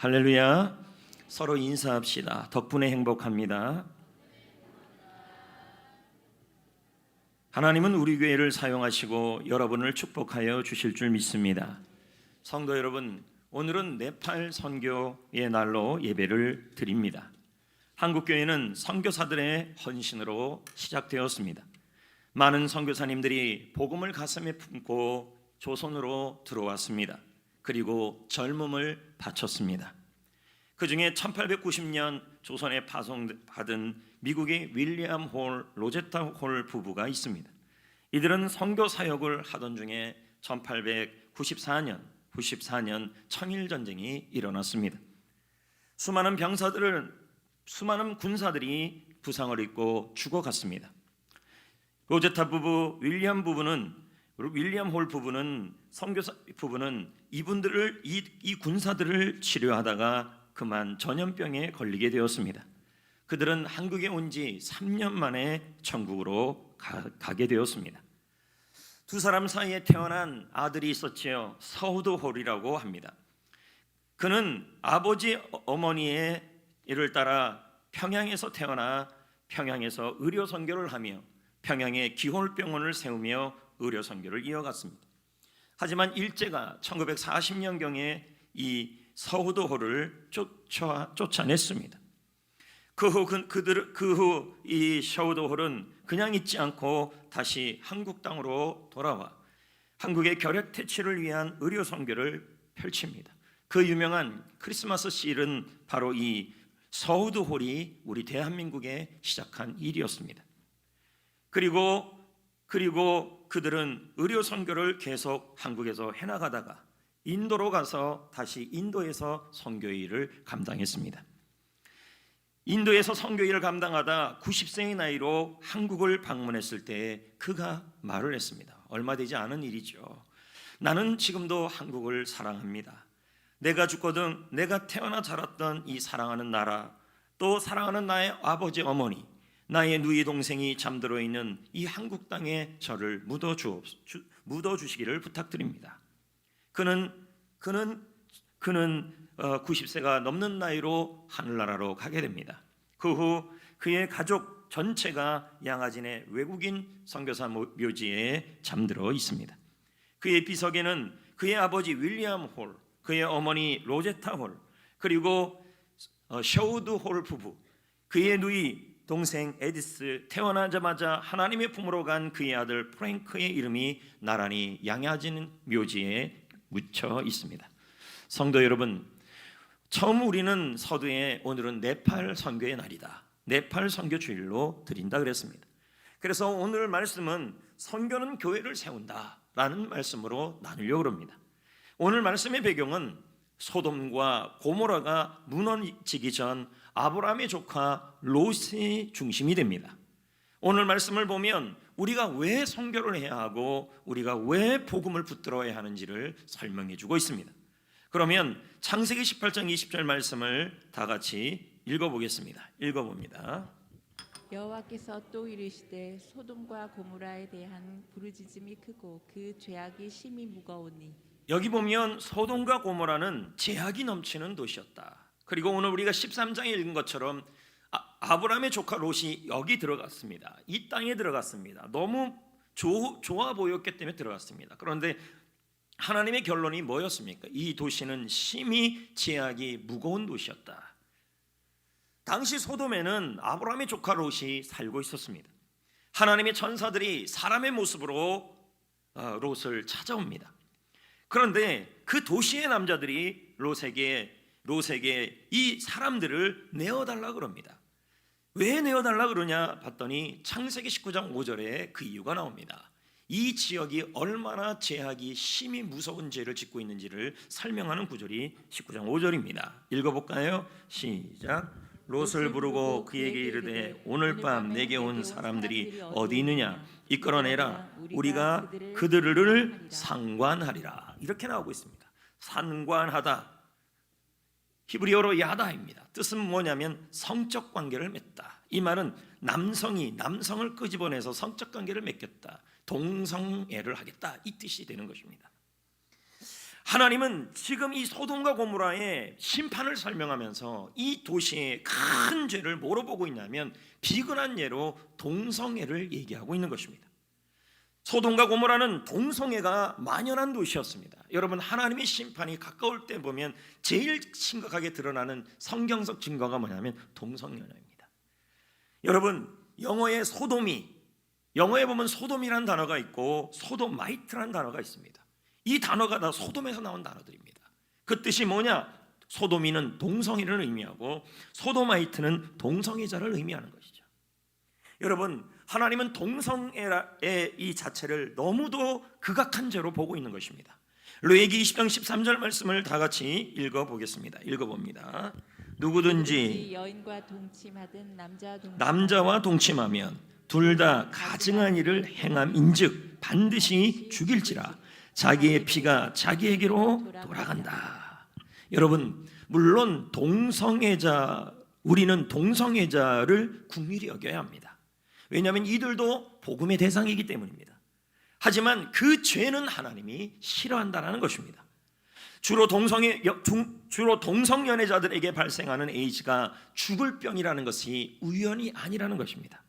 할렐루야. 서로 인사합시다. 덕분에 행복합니다. 하나님은 우리 교회를 사용하시고 여러분을 축복하여 주실 줄 믿습니다. 성도 여러분, 오늘은 네팔 선교의 날로 예배를 드립니다. 한국교회는 선교사들의 헌신으로 시작되었습니다. 많은 선교사님들이 복음을 가슴에 품고 조선으로 들어왔습니다. 그리고 젊음을 바쳤습니다. 그 중에 1890년 조선에 파송받은 미국의 윌리엄 홀, 로제타 홀 부부가 있습니다. 이들은 선교 사역을 하던 중에 1894년 청일전쟁이 일어났습니다. 수많은 군사들이 부상을 입고 죽어갔습니다. 로제타 부부, 윌리엄 홀 부부는 선교사 부부는 이 군사들을 치료하다가 그만 전염병에 걸리게 되었습니다. 그들은 한국에 온 지 3년 만에 천국으로 가게 되었습니다. 두 사람 사이에 태어난 아들이 있었지요. 서우드 홀이라고 합니다. 그는 아버지 어머니의 일을 따라 평양에서 태어나 평양에서 의료 선교를 하며 평양에 기홀병원을 세우며 의료 선교를 이어갔습니다. 하지만 일제가 1940년경에 이 서우드 홀을 쫓아냈습니다. 그 후 이 서우드 홀은 그냥 있지 않고 다시 한국 땅으로 돌아와 한국의 결핵 퇴치를 위한 의료 선교를 펼칩니다. 그 유명한 크리스마스 실은 바로 이 서우드 홀이 우리 대한민국에 시작한 일이었습니다. 그리고 그들은 의료 선교를 계속 한국에서 해나가다가 인도로 가서 다시 인도에서 선교 일을 감당했습니다. 인도에서 선교 일을 감당하다 90세의 나이로 한국을 방문했을 때 그가 말을 했습니다. 얼마 되지 않은 일이죠. 나는 지금도 한국을 사랑합니다. 내가 죽거든 내가 태어나 자랐던 이 사랑하는 나라, 또 사랑하는 나의 아버지 어머니, 나의 누이 동생이 잠들어 있는 이 한국 땅에 저를 묻어주시기를 부탁드립니다. 그는 90세가 넘는 나이로 하늘나라로 가게 됩니다. 그 후 그의 가족 전체가 양화진의 외국인 선교사 묘지에 잠들어 있습니다. 그의 비석에는 그의 아버지 윌리엄 홀, 그의 어머니 로제타 홀, 그리고 셔우드 홀 부부, 그의 누이 동생 에디스, 태어나자마자 하나님의 품으로 간 그의 아들 프랭크의 이름이 나란히 양화진 묘지에 묻혀 있습니다. 성도 여러분, 처음 우리는 서두에 오늘은 네팔 선교의 날이다, 네팔 선교 주일로 드린다 그랬습니다. 그래서 오늘 말씀은 선교는 교회를 세운다 라는 말씀으로 나누려고 합니다. 오늘 말씀의 배경은 소돔과 고모라가 무너지기 전 아브라함의 조카 롯이 중심이 됩니다. 오늘 말씀을 보면 우리가 왜 선교를 해야 하고 우리가 왜 복음을 붙들어야 하는지를 설명해 주고 있습니다. 그러면 창세기 18장 20절 말씀을 다 같이 읽어보겠습니다. 읽어봅니다. 여호와께서 또 이르시되 소돔과 고모라에 대한 부르짖음이 크고 그 죄악이 심히 무거우니. 여기 보면 소돔과 고모라는 죄악이 넘치는 도시였다. 그리고 오늘 우리가 13장에 읽은 것처럼 아브라함의 조카 롯이 여기 들어갔습니다. 이 땅에 들어갔습니다. 너무 좋아 보였기 때문에 들어갔습니다. 그런데 하나님의 결론이 뭐였습니까? 이 도시는 심히 죄악이 무거운 도시였다. 당시 소돔에는 아브라함의 조카 롯이 살고 있었습니다. 하나님의 천사들이 사람의 모습으로 롯을 찾아옵니다. 그런데 그 도시의 남자들이 롯에게 이 사람들을 내어달라 그럽니다. 왜 내어달라 그러냐 봤더니 창세기 19장 5절에 그 이유가 나옵니다. 이 지역이 얼마나 죄악이 심히 무서운 죄를 짓고 있는지를 설명하는 구절이 19장 5절입니다. 읽어볼까요? 시작. 롯을 부르고 그에게 이르되 오늘 밤 내게 온 사람들이 어디 있느냐 이끌어내라, 우리가 그들을 상관하리라. 이렇게 나오고 있습니다. 상관하다, 히브리어로 야다입니다. 뜻은 뭐냐면 성적 관계를 맺다. 이 말은 남성이 남성을 끄집어내서 성적 관계를 맺겠다, 동성애를 하겠다, 이 뜻이 되는 것입니다. 하나님은 지금 이 소돔과 고모라의 심판을 설명하면서 이 도시의 큰 죄를 뭐로 보고 있냐면 비근한 예로 동성애를 얘기하고 있는 것입니다. 소돔과 고모라는 동성애가 만연한 도시였습니다. 여러분, 하나님의 심판이 가까울 때 보면 제일 심각하게 드러나는 성경적 증거가 뭐냐면 동성연애입니다. 여러분, 영어에 보면 소돔이라는 단어가 있고 소도마이트라는 단어가 있습니다. 이 단어가 다 소돔에서 나온 단어들입니다. 그 뜻이 뭐냐? 소돔이는 동성애를 의미하고 소도마이트는 동성애자를 의미하는 것이죠. 여러분, 하나님은 동성애의 이 자체를 너무도 극악한 죄로 보고 있는 것입니다. 레위기 20장 13절 말씀을 다 같이 읽어보겠습니다. 읽어봅니다. 누구든지 여인과 동침하든 남자와 동침하면 둘 다 가증한 일을 행함인즉 반드시 죽일지라. 자기의 피가 자기에게로 돌아간다. 여러분, 물론 우리는 동성애자를 긍휼히 여겨야 합니다. 왜냐하면 이들도 복음의 대상이기 때문입니다. 하지만 그 죄는 하나님이 싫어한다는 것입니다. 주로 동성연애자들에게 발생하는 에이즈가 죽을 병이라는 것이 우연이 아니라는 것입니다.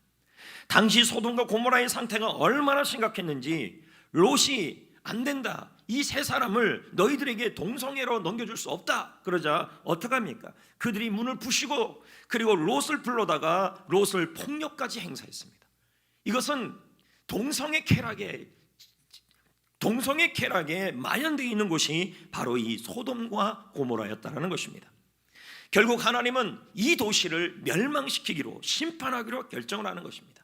당시 소돔과 고모라의 상태가 얼마나 심각했는지 롯이 안 된다, 이 세 사람을 너희들에게 동성애로 넘겨줄 수 없다 그러자 어떡합니까? 그들이 문을 부시고 그리고 롯을 불러다가 롯을 폭력까지 행사했습니다. 이것은 동성애 쾌락에 만연되어 있는 곳이 바로 이 소돔과 고모라였다는 것입니다. 결국 하나님은 이 도시를 멸망시키기로, 심판하기로 결정을 하는 것입니다.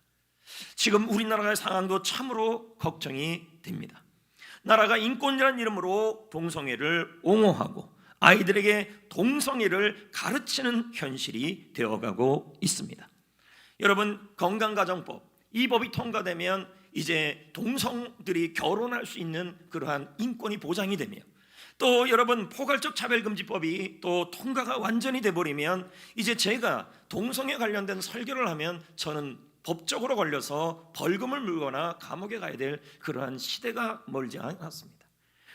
지금 우리나라의 상황도 참으로 걱정이 됩니다. 나라가 인권이라는 이름으로 동성애를 옹호하고 아이들에게 동성애를 가르치는 현실이 되어가고 있습니다. 여러분, 건강가정법, 이 법이 통과되면 이제 동성들이 결혼할 수 있는 그러한 인권이 보장이 되며, 또 여러분, 포괄적 차별금지법이 또 통과가 완전히 돼버리면 이제 제가 동성애 관련된 설교를 하면 저는 법적으로 걸려서 벌금을 물거나 감옥에 가야 될 그러한 시대가 멀지 않았습니다.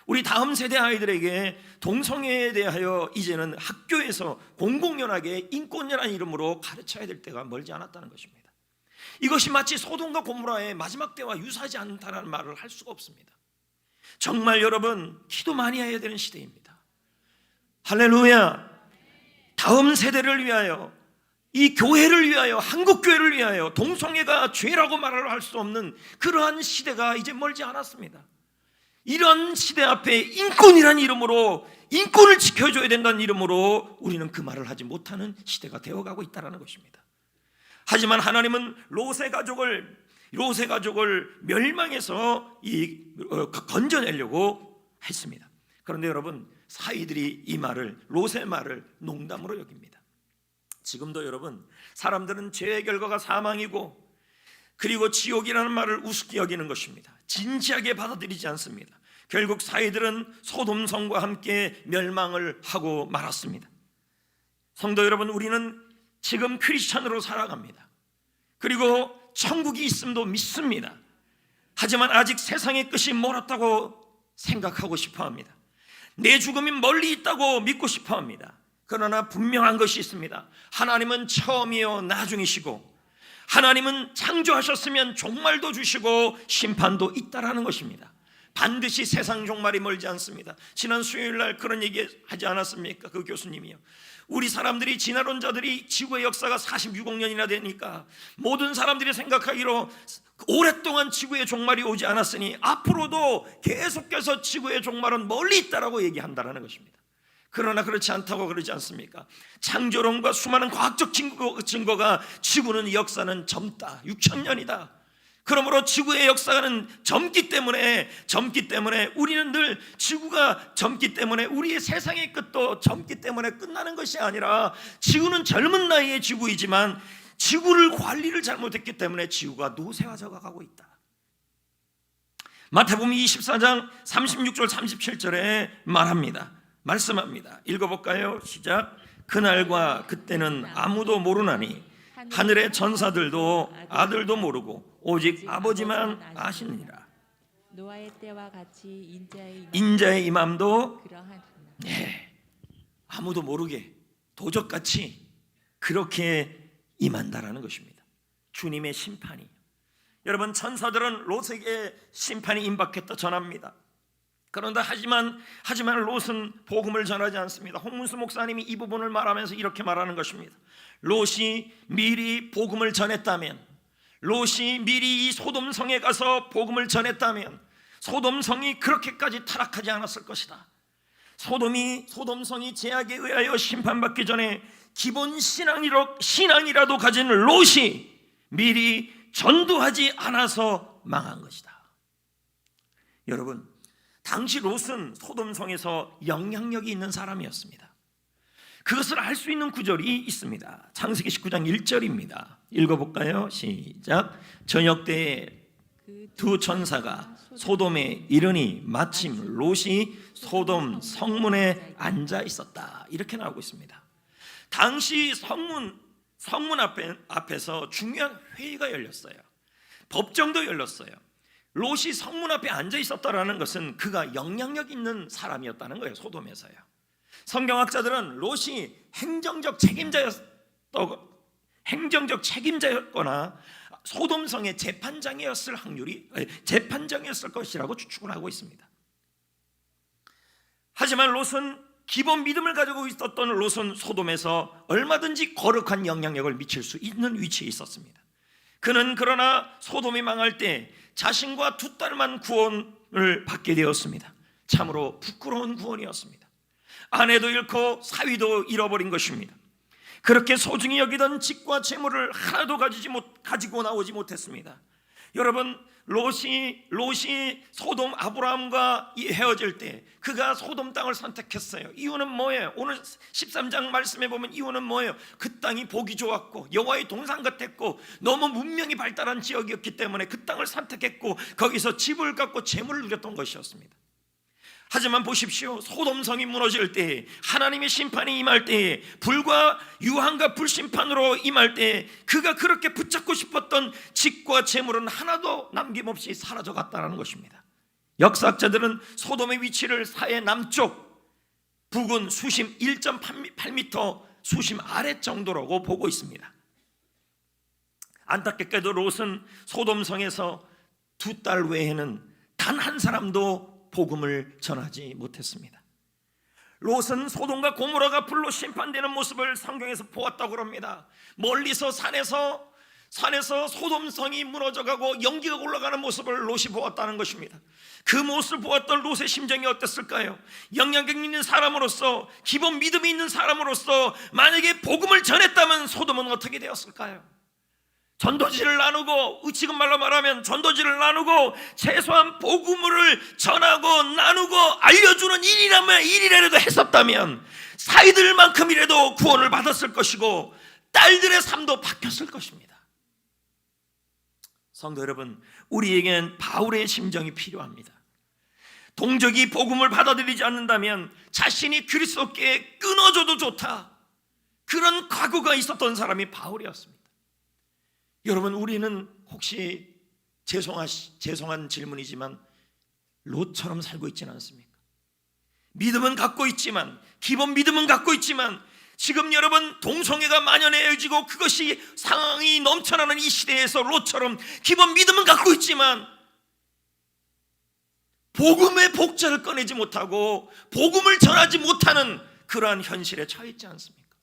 우리 다음 세대 아이들에게 동성애에 대하여 이제는 학교에서 공공연하게 인권이라는 이름으로 가르쳐야 될 때가 멀지 않았다는 것입니다. 이것이 마치 소돔과 고모라의 마지막 때와 유사하지 않다는 말을 할 수가 없습니다. 정말 여러분, 기도 많이 해야 되는 시대입니다. 할렐루야. 다음 세대를 위하여, 이 교회를 위하여, 한국교회를 위하여 동성애가 죄라고 말을 할 수 없는 그러한 시대가 이제 멀지 않았습니다. 이런 시대 앞에 인권이라는 이름으로, 인권을 지켜줘야 된다는 이름으로 우리는 그 말을 하지 못하는 시대가 되어가고 있다는 것입니다. 하지만 하나님은 롯의 가족을 멸망해서 건져내려고 했습니다. 그런데 여러분, 사이들이 이 말을, 롯의 말을 농담으로 여깁니다. 지금도 여러분, 사람들은 죄의 결과가 사망이고 그리고 지옥이라는 말을 우습게 여기는 것입니다. 진지하게 받아들이지 않습니다. 결국 사이들은 소돔성과 함께 멸망을 하고 말았습니다. 성도 여러분, 우리는 지금 크리스찬으로 살아갑니다. 그리고 천국이 있음도 믿습니다. 하지만 아직 세상의 끝이 멀었다고 생각하고 싶어합니다. 내 죽음이 멀리 있다고 믿고 싶어합니다. 그러나 분명한 것이 있습니다. 하나님은 처음이요 나중이시고, 하나님은 창조하셨으면 종말도 주시고 심판도 있다라는 것입니다. 반드시 세상 종말이 멀지 않습니다. 지난 수요일 날 그런 얘기 하지 않았습니까? 그 교수님이요. 우리 사람들이, 진화론자들이 지구의 역사가 46억 년이나 되니까 모든 사람들이 생각하기로 오랫동안 지구의 종말이 오지 않았으니 앞으로도 계속해서 지구의 종말은 멀리 있다라고 얘기한다는 것입니다. 그러나 그렇지 않다고 그러지 않습니까? 창조론과 수많은 과학적 증거가 지구는, 이 역사는 젊다, 6,000년이다. 그러므로 지구의 역사는 젊기 때문에 우리는 늘 지구가 젊기 때문에 우리의 세상의 끝도 젊기 때문에 끝나는 것이 아니라, 지구는 젊은 나이의 지구이지만 지구를 관리를 잘못했기 때문에 지구가 노쇠화져 가고 있다. 마태복음 24장 36절 37절에 말씀합니다. 읽어볼까요? 시작. 그날과 그때는 아무도 모르나니 하늘의 전사들도 아들도 모르고 오직 아버지만 아시느니라. 노아의 때와 같이 인자의 임함도 그러하리라. 아무도 모르게 도적같이 그렇게 임한다라는 것입니다. 주님의 심판이. 여러분, 천사들은 롯에게 심판이 임박했다 전합니다. 그런데 하지만 롯은 복음을 전하지 않습니다. 홍문수 목사님이 이 부분을 말하면서 이렇게 말하는 것입니다. 롯이 미리 복음을 전했다면, 롯이 미리 이 소돔성에 가서 복음을 전했다면 소돔성이 그렇게까지 타락하지 않았을 것이다. 소돔성이 죄악에 의하여 심판받기 전에 기본 신앙이라도 가진 롯이 미리 전도하지 않아서 망한 것이다. 여러분, 당시 롯은 소돔성에서 영향력이 있는 사람이었습니다. 그것을 알 수 있는 구절이 있습니다. 창세기 19장 1절입니다. 읽어볼까요? 시작. 저녁 때에 두 천사가 소돔에 이르니 마침 롯이 소돔 성문에 앉아 있었다. 이렇게 나오고 있습니다. 당시 성문 앞에서 중요한 회의가 열렸어요. 법정도 열렸어요. 롯이 성문 앞에 앉아 있었다라는 것은 그가 영향력 있는 사람이었다는 거예요. 소돔에서요. 성경학자들은 롯이 행정적 책임자였거나 소돔성의 재판장이었을 것이라고 추측을 하고 있습니다. 하지만 롯은 기본 믿음을 가지고 있었던 롯은 소돔에서 얼마든지 거룩한 영향력을 미칠 수 있는 위치에 있었습니다. 그는 그러나 소돔이 망할 때 자신과 두 딸만 구원을 받게 되었습니다. 참으로 부끄러운 구원이었습니다. 아내도 잃고 사위도 잃어버린 것입니다. 그렇게 소중히 여기던 집과 재물을 하나도 가지고 나오지 못했습니다. 여러분, 롯이 소돔 아브라함과 헤어질 때 그가 소돔 땅을 선택했어요. 이유는 뭐예요? 오늘 13장 말씀에 보면 이유는 뭐예요? 그 땅이 보기 좋았고 여호와의 동산 같았고 너무 문명이 발달한 지역이었기 때문에 그 땅을 선택했고 거기서 집을 갖고 재물을 누렸던 것이었습니다. 하지만 보십시오. 소돔성이 무너질 때, 하나님의 심판이 임할 때, 불과 유황과 불심판으로 임할 때 그가 그렇게 붙잡고 싶었던 집과 재물은 하나도 남김없이 사라져갔다는 것입니다. 역사학자들은 소돔의 위치를 사해 남쪽, 북은 수심 1.8m 수심 아래 정도라고 보고 있습니다. 안타깝게도 롯은 소돔성에서 두 딸 외에는 단 한 사람도 복음을 전하지 못했습니다. 롯은 소돔과 고모라가 불로 심판되는 모습을 성경에서 보았다고 합니다. 멀리서 산에서 소돔성이 무너져가고 연기가 올라가는 모습을 롯이 보았다는 것입니다. 그 모습을 보았던 롯의 심정이 어땠을까요? 영향력 있는 사람으로서, 기본 믿음이 있는 사람으로서 만약에 복음을 전했다면 소돔은 어떻게 되었을까요? 전도지를 나누고, 지금 말로 말하면 전도지를 나누고 최소한 복음을 전하고 나누고 알려주는 일이라도 했었다면 사이들만큼이라도 구원을 받았을 것이고 딸들의 삶도 바뀌었을 것입니다. 성도 여러분, 우리에겐 바울의 심정이 필요합니다. 동족이 복음을 받아들이지 않는다면 자신이 그리스도께 끊어져도 좋다, 그런 각오가 있었던 사람이 바울이었습니다. 여러분, 우리는 혹시 죄송한 질문이지만 롯처럼 살고 있지는 않습니까? 믿음은 갖고 있지만, 기본 믿음은 갖고 있지만 지금 여러분 동성애가 만연해지고 그것이 상황이 넘쳐나는 이 시대에서 롯처럼 기본 믿음은 갖고 있지만 복음의 복자를 꺼내지 못하고 복음을 전하지 못하는 그러한 현실에 처해 있지 않습니까?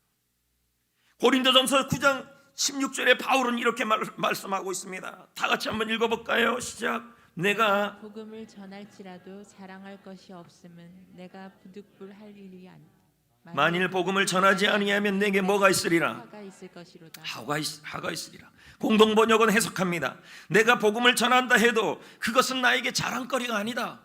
고린도전서 9장 16절에 바울은 이렇게 말씀하고 있습니다. 다 같이 한번 읽어볼까요? 시작. 내가 복음을 전할지라도 자랑할 것이 없음은 내가 부득불할 일이 아니다. 만일 복음을 전하지 아니하면 내게 뭐가 있으리라? 화가 있을 것이로다. 화가 있으리라. 공동번역은 해석합니다. 내가 복음을 전한다 해도 그것은 나에게 자랑거리가 아니다.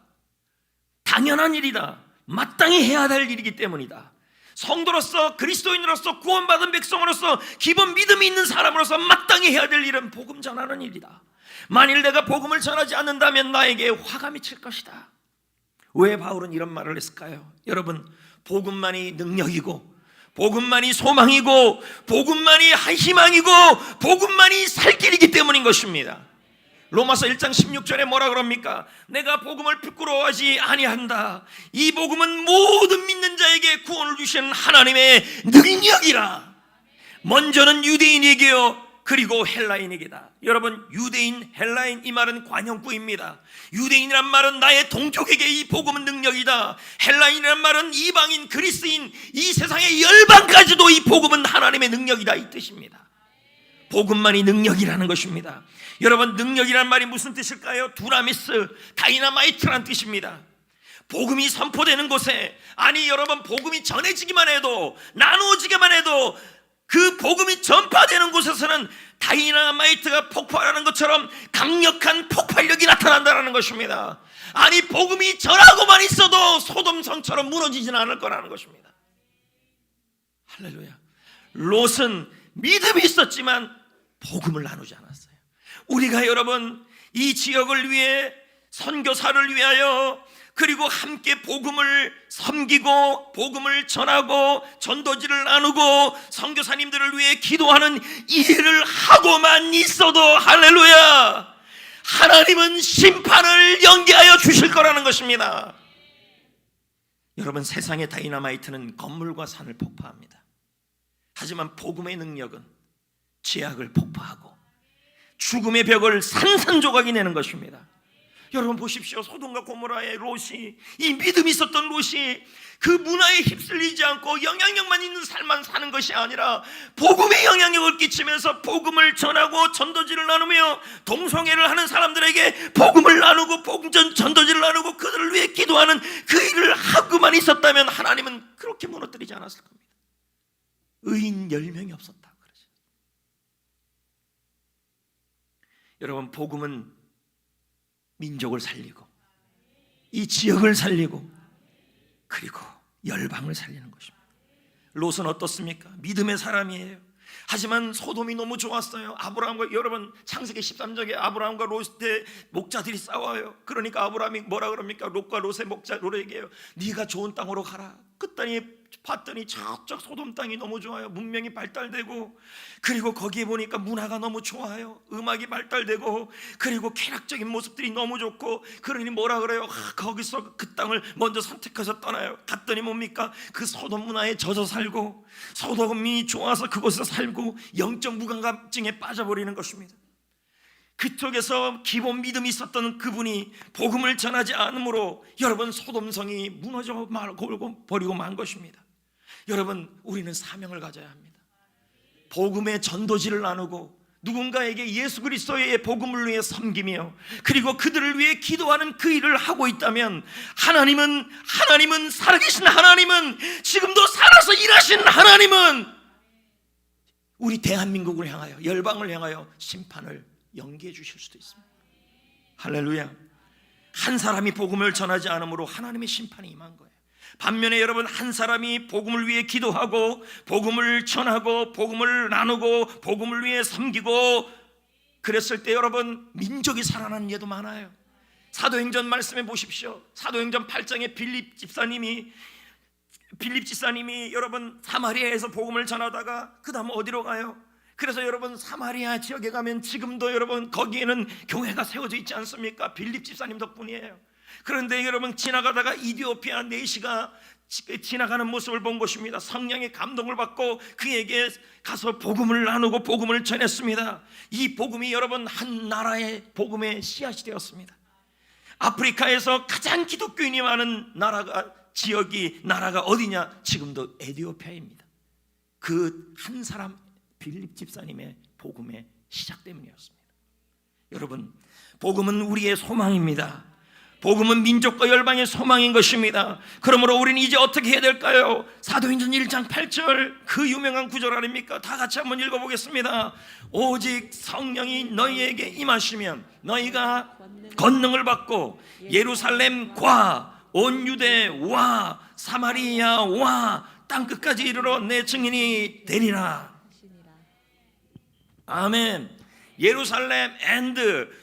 당연한 일이다. 마땅히 해야 될 일이기 때문이다. 성도로서, 그리스도인으로서, 구원받은 백성으로서, 기본 믿음이 있는 사람으로서 마땅히 해야 될 일은 복음 전하는 일이다. 만일 내가 복음을 전하지 않는다면 나에게 화가 미칠 것이다. 왜 바울은 이런 말을 했을까요? 여러분, 복음만이 능력이고, 복음만이 소망이고, 복음만이 희망이고, 복음만이 살 길이기 때문인 것입니다. 로마서 1장 16절에 뭐라 그럽니까? 내가 복음을 부끄러워하지 아니한다. 이 복음은 모든 믿는 자에게 구원을 주시는 하나님의 능력이라. 먼저는 유대인에게요, 그리고 헬라인에게다. 여러분, 유대인, 헬라인, 이 말은 관용구입니다. 유대인이란 말은 나의 동족에게 이 복음은 능력이다. 헬라인이란 말은 이방인, 그리스인, 이 세상의 열방까지도 이 복음은 하나님의 능력이다, 이 뜻입니다. 복음만이 능력이라는 것입니다. 여러분, 능력이란 말이 무슨 뜻일까요? 두나미스, 다이나마이트란 뜻입니다. 복음이 선포되는 곳에, 아니 여러분, 복음이 전해지기만 해도, 나누어지기만 해도 그 복음이 전파되는 곳에서는 다이나마이트가 폭발하는 것처럼 강력한 폭발력이 나타난다는 것입니다. 아니, 복음이 전하고만 있어도 소돔성처럼 무너지지는 않을 거라는 것입니다. 할렐루야. 롯은 믿음이 있었지만 복음을 나누지 않았어요. 우리가 여러분, 이 지역을 위해, 선교사를 위하여, 그리고 함께 복음을 섬기고 복음을 전하고 전도지를 나누고 선교사님들을 위해 기도하는 이 일을 하고만 있어도, 할렐루야, 하나님은 심판을 연기하여 주실 거라는 것입니다. 여러분, 세상의 다이나마이트는 건물과 산을 폭파합니다. 하지만 복음의 능력은 죄악을 폭파하고 죽음의 벽을 산산조각이 내는 것입니다. 여러분 보십시오. 소돔과 고모라의 롯이, 이 믿음이 있었던 롯이 그 문화에 휩쓸리지 않고 영향력만 있는 삶만 사는 것이 아니라 복음의 영향력을 끼치면서 복음을 전하고 전도지를 나누며 동성애를 하는 사람들에게 복음을 나누고 전도지를 나누고 그들을 위해 기도하는 그 일을 하고만 있었다면 하나님은 그렇게 무너뜨리지 않았을 겁니다. 의인 10명이 없었다 그러죠. 여러분, 복음은 민족을 살리고 이 지역을 살리고 그리고 열방을 살리는 것입니다. 롯은 어떻습니까? 믿음의 사람이에요. 하지만 소돔이 너무 좋았어요. 아브라함과, 여러분 창세기 13장에 아브라함과 롯의 목자들이 싸워요. 그러니까 아브라함이 뭐라 그럽니까? 롯과 롯의 목자 롯에게요, 네가 좋은 땅으로 가라. 그랬더니 봤더니 저쪽 소돔 땅이 너무 좋아요. 문명이 발달되고, 그리고 거기에 보니까 문화가 너무 좋아요. 음악이 발달되고, 그리고 쾌락적인 모습들이 너무 좋고, 그러니 뭐라 그래요? 거기서 그 땅을 먼저 선택해서 떠나요. 갔더니 뭡니까? 그 소돔 문화에 젖어 살고, 소돔이 좋아서 그곳에서 살고 영적 무감각증에 빠져버리는 것입니다. 그쪽에서 기본 믿음이 있었던 그분이 복음을 전하지 않으므로 여러분, 소돔성이 무너져 버리고 만 것입니다. 여러분, 우리는 사명을 가져야 합니다. 복음의 전도지를 나누고 누군가에게 예수 그리스도의 복음을 위해 섬기며 그리고 그들을 위해 기도하는 그 일을 하고 있다면 하나님은 살아계신 하나님은, 지금도 살아서 일하신 하나님은 우리 대한민국을 향하여, 열방을 향하여 심판을 연기해 주실 수도 있습니다. 할렐루야. 한 사람이 복음을 전하지 않으므로 하나님의 심판이 임한 거예요. 반면에 여러분, 한 사람이 복음을 위해 기도하고 복음을 전하고 복음을 나누고 복음을 위해 섬기고 그랬을 때 여러분, 민족이 살아나는 예도 많아요. 사도행전 말씀해 보십시오. 사도행전 8장에 빌립 집사님이 여러분 사마리아에서 복음을 전하다가 그 다음 어디로 가요? 그래서 여러분, 사마리아 지역에 가면 지금도 여러분 거기에는 교회가 세워져 있지 않습니까? 빌립 집사님 덕분이에요. 그런데 여러분, 지나가다가 이디오피아 내시가 지나가는 모습을 본 것입니다. 성령의 감동을 받고 그에게 가서 복음을 나누고 복음을 전했습니다. 이 복음이 여러분, 한 나라의 복음의 씨앗이 되었습니다. 아프리카에서 가장 기독교인이 많은 나라가 어디냐? 지금도 에티오피아입니다. 그 한 사람 빌립 집사님의 복음의 시작 때문이었습니다. 여러분, 복음은 우리의 소망입니다. 복음은 민족과 열방의 소망인 것입니다. 그러므로 우리는 이제 어떻게 해야 될까요? 사도행전 1장 8절, 그 유명한 구절 아닙니까? 다 같이 한번 읽어보겠습니다. 오직 성령이 너희에게 임하시면 너희가 권능을 받고 예루살렘과 온 유대와 사마리아와 땅끝까지 이르러 내 증인이 되리라. 아멘. 예루살렘 앤드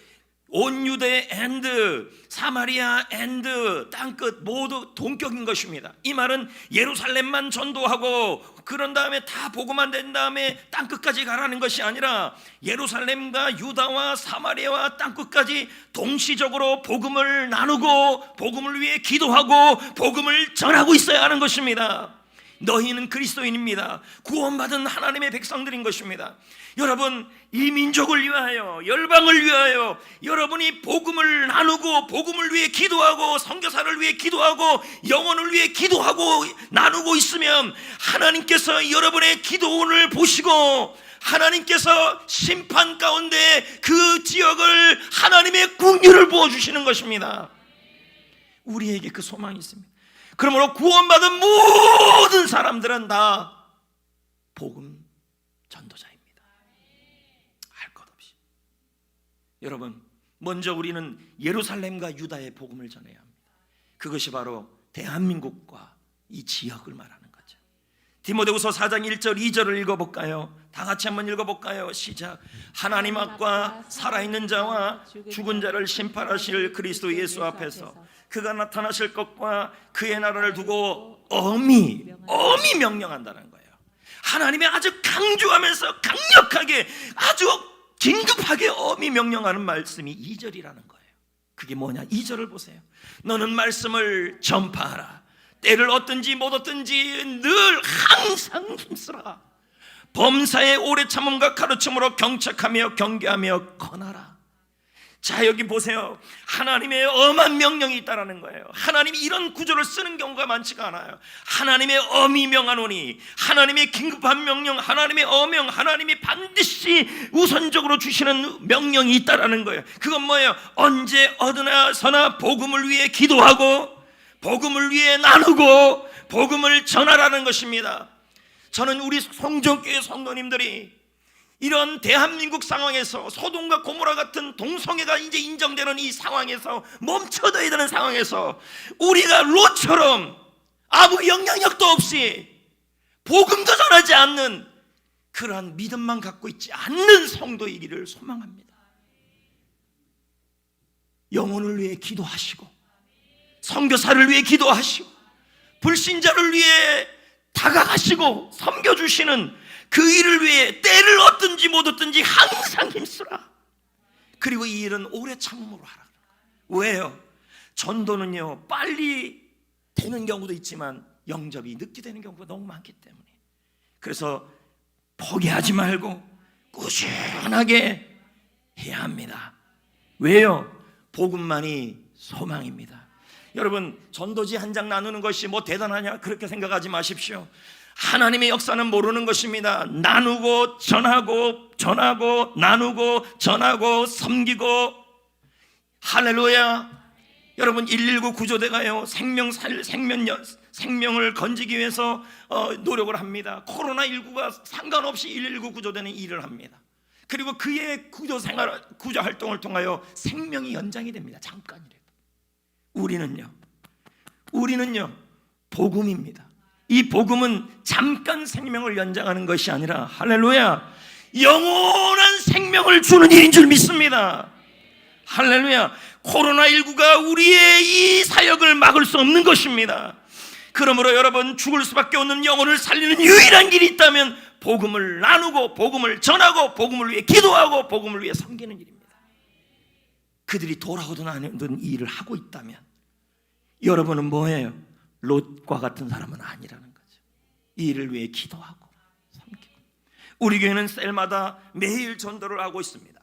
온 유대 앤드 사마리아 앤드 땅끝 모두 동격인 것입니다. 이 말은 예루살렘만 전도하고 그런 다음에 다 복음만 된 다음에 땅끝까지 가라는 것이 아니라 예루살렘과 유다와 사마리아와 땅끝까지 동시적으로 복음을 나누고 복음을 위해 기도하고 복음을 전하고 있어야 하는 것입니다. 너희는 그리스도인입니다. 구원받은 하나님의 백성들인 것입니다. 여러분, 이 민족을 위하여, 열방을 위하여 여러분이 복음을 나누고 복음을 위해 기도하고 선교사를 위해 기도하고 영혼을 위해 기도하고 나누고 있으면 하나님께서 여러분의 기도원을 보시고 하나님께서 심판 가운데 그 지역을 하나님의 긍휼을 부어주시는 것입니다. 우리에게 그 소망이 있습니다. 그러므로 구원받은 모든 사람들은 다 복음 전도자입니다. 할 것 없이. 여러분, 먼저 우리는 예루살렘과 유다의 복음을 전해야 합니다. 그것이 바로 대한민국과 이 지역을 말하는 거죠. 디모데후서 4장 1절 2절을 읽어볼까요? 다 같이 한번 읽어볼까요? 시작. 하나님 앞과 살아있는 자와 죽은 자를 심판하실 그리스도 예수 앞에서 그가 나타나실 것과 그의 나라를 두고 엄히 명령한다는 거예요. 하나님이 아주 강조하면서 강력하게 아주 긴급하게 엄히 명령하는 말씀이 2절이라는 거예요. 그게 뭐냐? 2절을 보세요. 너는 말씀을 전파하라. 때를 얻든지 못 얻든지 늘 항상 힘쓰라. 범사의 오래 참음과 가르침으로 경책하며 경계하며 권하라. 자, 여기 보세요. 하나님의 엄한 명령이 있다라는 거예요. 하나님이 이런 구조를 쓰는 경우가 많지가 않아요. 하나님의 엄히 명하노니, 하나님의 긴급한 명령, 하나님의 어명, 하나님이 반드시 우선적으로 주시는 명령이 있다라는 거예요. 그건 뭐예요? 언제 어디나 서나 복음을 위해 기도하고 복음을 위해 나누고 복음을 전하라는 것입니다. 저는 우리 성전교회 성도님들이 이런 대한민국 상황에서 소돔과 고모라 같은 동성애가 이제 인정되는 이 상황에서 멈춰둬야 되는 상황에서 우리가 롯처럼 아무 영향력도 없이 복음도 전하지 않는 그러한 믿음만 갖고 있지 않는 성도이기를 소망합니다. 영혼을 위해 기도하시고 선교사를 위해 기도하시고 불신자를 위해 다가가시고 섬겨주시는 그 일을 위해 때를 얻든지 못 얻든지 항상 힘쓰라. 그리고 이 일은 오래 참음으로 하라. 왜요? 전도는요 빨리 되는 경우도 있지만 영접이 늦게 되는 경우가 너무 많기 때문에. 그래서 포기하지 말고 꾸준하게 해야 합니다. 왜요? 복음만이 소망입니다. 여러분, 전도지 한 장 나누는 것이 뭐 대단하냐 그렇게 생각하지 마십시오. 하나님의 역사는 모르는 것입니다. 나누고 전하고 나누고 전하고 섬기고. 할렐루야. 여러분, 119 구조대가요 생명을 건지기 위해서 노력을 합니다. 코로나19가 상관없이 119 구조대는 일을 합니다. 그리고 그의 구조 활동을 통하여 생명이 연장이 됩니다. 잠깐이라도. 우리는요 복음입니다. 이 복음은 잠깐 생명을 연장하는 것이 아니라 할렐루야 영원한 생명을 주는 일인 줄 믿습니다. 할렐루야. 코로나19가 우리의 이 사역을 막을 수 없는 것입니다. 그러므로 여러분, 죽을 수밖에 없는 영혼을 살리는 유일한 길이 있다면 복음을 나누고 복음을 전하고 복음을 위해 기도하고 복음을 위해 섬기는 일입니다. 그들이 돌아오든 안 오든 이 일을 하고 있다면 여러분은 뭐예요? 롯과 같은 사람은 아니라는 거죠. 이 일을 위해 기도하고 섬기고. 우리 교회는 셀마다 매일 전도를 하고 있습니다.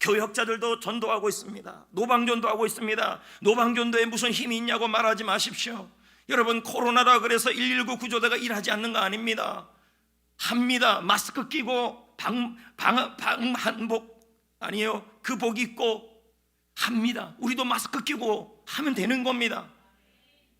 교역자들도 전도하고 있습니다. 노방전도하고 있습니다. 노방전도에 무슨 힘이 있냐고 말하지 마십시오. 여러분, 코로나라 그래서 119 구조대가 일하지 않는 거 아닙니다. 합니다. 마스크 끼고 한복 아니에요, 그 복 입고 합니다. 우리도 마스크 끼고 하면 되는 겁니다.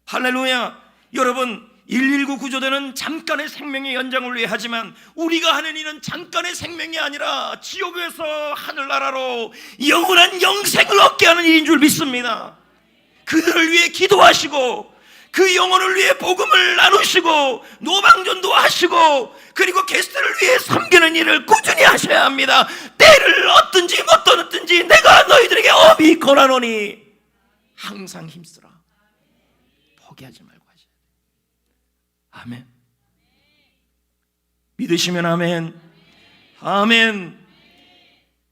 할렐루야. 여러분, 119 구조대는 잠깐의 생명의 연장을 위해 하지만 우리가 하는 일은 잠깐의 생명이 아니라 지옥에서 하늘나라로 영원한 영생을 얻게 하는 일인 줄 믿습니다. 그들을 위해 기도하시고 그 영혼을 위해 복음을 나누시고 노방전도 하시고 그리고 게스트를 위해 섬기는 일을 꾸준히 하셔야 합니다. 때를 얻든지 못 얻든지 내가 너희들에게 합이 권하노니 항상 힘쓰라. 포기하지 말고 하셔야 돼요. 아멘. 믿으시면 아멘. 아멘.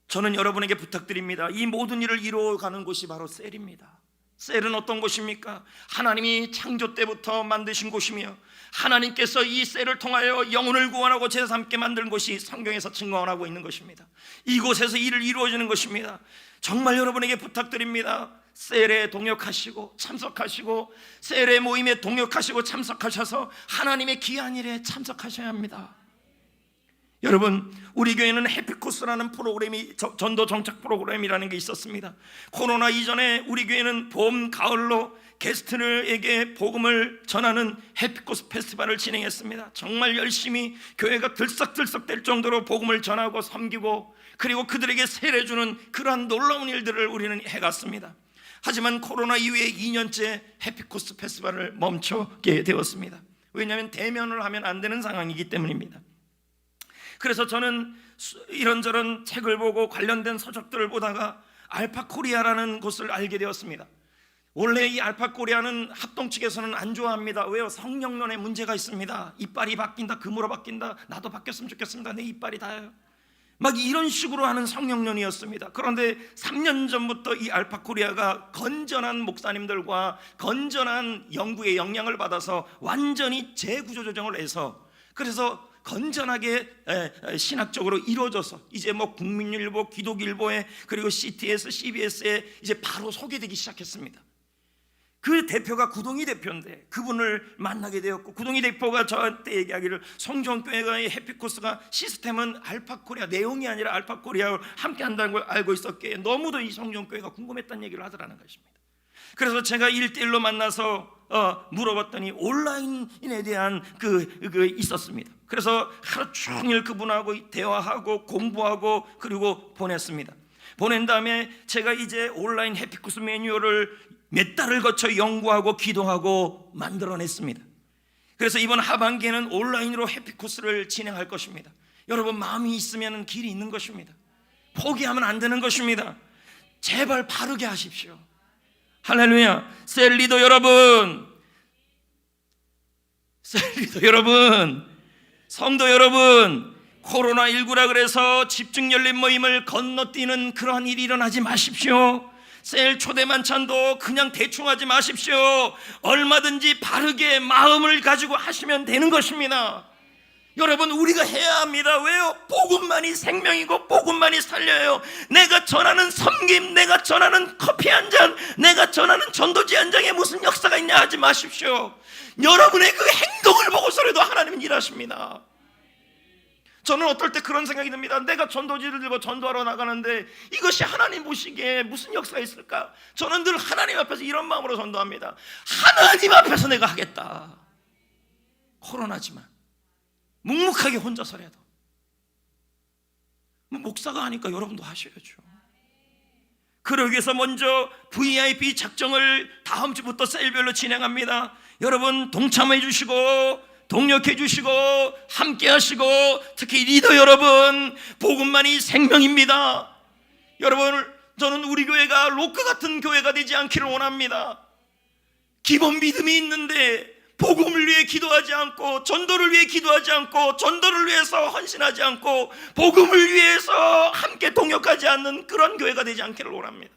저는 여러분에게 부탁드립니다. 이 모든 일을 이루어가는 곳이 바로 셀입니다. 셀은 어떤 곳입니까? 하나님이 창조 때부터 만드신 곳이며 하나님께서 이 셀을 통하여 영혼을 구원하고 제삼게 만든 곳이 성경에서 증거하고 있는 것입니다. 이곳에서 일을 이루어지는 것입니다. 정말 여러분에게 부탁드립니다. 셀에 동역하시고 참석하시고 셀의 모임에 동역하시고 참석하셔서 하나님의 귀한 일에 참석하셔야 합니다. 여러분, 우리 교회는 해피코스라는 프로그램이, 전도 정착 프로그램이라는 게 있었습니다. 코로나 이전에 우리 교회는 봄, 가을로 게스트들에게 복음을 전하는 해피코스 페스티벌을 진행했습니다. 정말 열심히 교회가 들썩들썩 될 정도로 복음을 전하고 섬기고 그리고 그들에게 세례주는 그러한 놀라운 일들을 우리는 해갔습니다. 하지만 코로나 이후에 2년째 해피코스 페스티벌을 멈추게 되었습니다. 왜냐하면 대면을 하면 안 되는 상황이기 때문입니다. 그래서 저는 이런저런 책을 보고 관련된 서적들을 보다가 알파코리아라는 곳을 알게 되었습니다. 원래 이 알파코리아는 합동 측에서는 안 좋아합니다. 왜요? 성령론에 문제가 있습니다. 이빨이 바뀐다, 금으로 바뀐다, 나도 바뀌었으면 좋겠습니다, 내 이빨이 다요, 막 이런 식으로 하는 성령론이었습니다. 그런데 3년 전부터 이 알파코리아가 건전한 목사님들과 건전한 연구의 영향을 받아서 완전히 재구조조정을 해서 그래서 건전하게 신학적으로 이루어져서 이제 뭐 국민일보, 기독일보에 그리고 CTS, CBS에 이제 바로 소개되기 시작했습니다. 그 대표가 구동희 대표인데 그분을 만나게 되었고, 구동희 대표가 저한테 얘기하기를 성전교회의 해피코스가 시스템은 알파코리아 내용이 아니라 알파코리아와 함께 한다는 걸 알고 있었기에 너무도 이 성전교회가 궁금했다는 얘기를 하더라는 것입니다. 그래서 제가 1대1로 만나서 물어봤더니 온라인에 대한 그 있었습니다. 그래서 하루 종일 그분하고 대화하고 공부하고 그리고 보냈습니다. 보낸 다음에 제가 이제 온라인 해피코스 매뉴얼을 몇 달을 거쳐 연구하고 기도하고 만들어냈습니다. 그래서 이번 하반기에는 온라인으로 해피코스를 진행할 것입니다. 여러분, 마음이 있으면 길이 있는 것입니다. 포기하면 안 되는 것입니다. 제발 바르게 하십시오. 할렐루야. 셀리더 여러분, 셀리더 여러분, 성도 여러분, 코로나19라 그래서 집중 열린 모임을 건너뛰는 그러한 일이 일어나지 마십시오. 셀 초대 만찬도 그냥 대충 하지 마십시오. 얼마든지 바르게 마음을 가지고 하시면 되는 것입니다. 여러분, 우리가 해야 합니다. 왜요? 복음만이 생명이고 복음만이 살려요. 내가 전하는 섬김, 내가 전하는 커피 한 잔, 내가 전하는 전도지 한 장에 무슨 역사가 있냐 하지 마십시오. 여러분의 그 행동을 보고서라도 하나님은 일하십니다. 저는 어떨 때 그런 생각이 듭니다. 내가 전도지를 들고 전도하러 나가는데 이것이 하나님 보시기에 무슨 역사가 있을까? 저는 늘 하나님 앞에서 이런 마음으로 전도합니다. 하나님 앞에서 내가 하겠다. 코로나지만 묵묵하게 혼자서라도. 목사가 하니까 여러분도 하셔야죠. 그러기 위해서 먼저 VIP 작정을 다음 주부터 셀별로 진행합니다. 여러분 동참해 주시고 동력해 주시고 함께 하시고, 특히 리더 여러분, 복음만이 생명입니다. 여러분, 저는 우리 교회가 로크 같은 교회가 되지 않기를 원합니다. 기본 믿음이 있는데 복음을 위해 기도하지 않고, 전도를 위해 기도하지 않고, 전도를 위해서 헌신하지 않고, 복음을 위해서 함께 동역하지 않는 그런 교회가 되지 않기를 원합니다.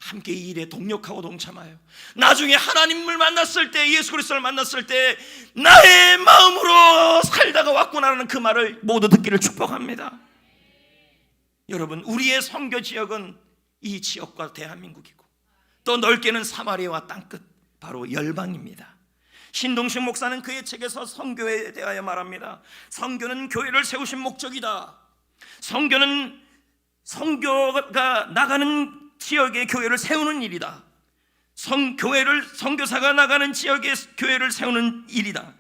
함께 이 일에 동역하고 동참하여 나중에 하나님을 만났을 때, 예수 그리스도를 만났을 때 나의 마음으로 살다가 왔구나라는 그 말을 모두 듣기를 축복합니다. 여러분, 우리의 선교 지역은 이 지역과 대한민국이고 또 넓게는 사마리아와 땅끝, 바로 열방입니다. 신동식 목사는 그의 책에서 선교에 대하여 말합니다. 선교는 교회를 세우신 목적이다. 선교는 선교가 나가는 지역의 교회를 세우는 일이다. 선교사가 나가는 지역의 교회를 세우는 일이다.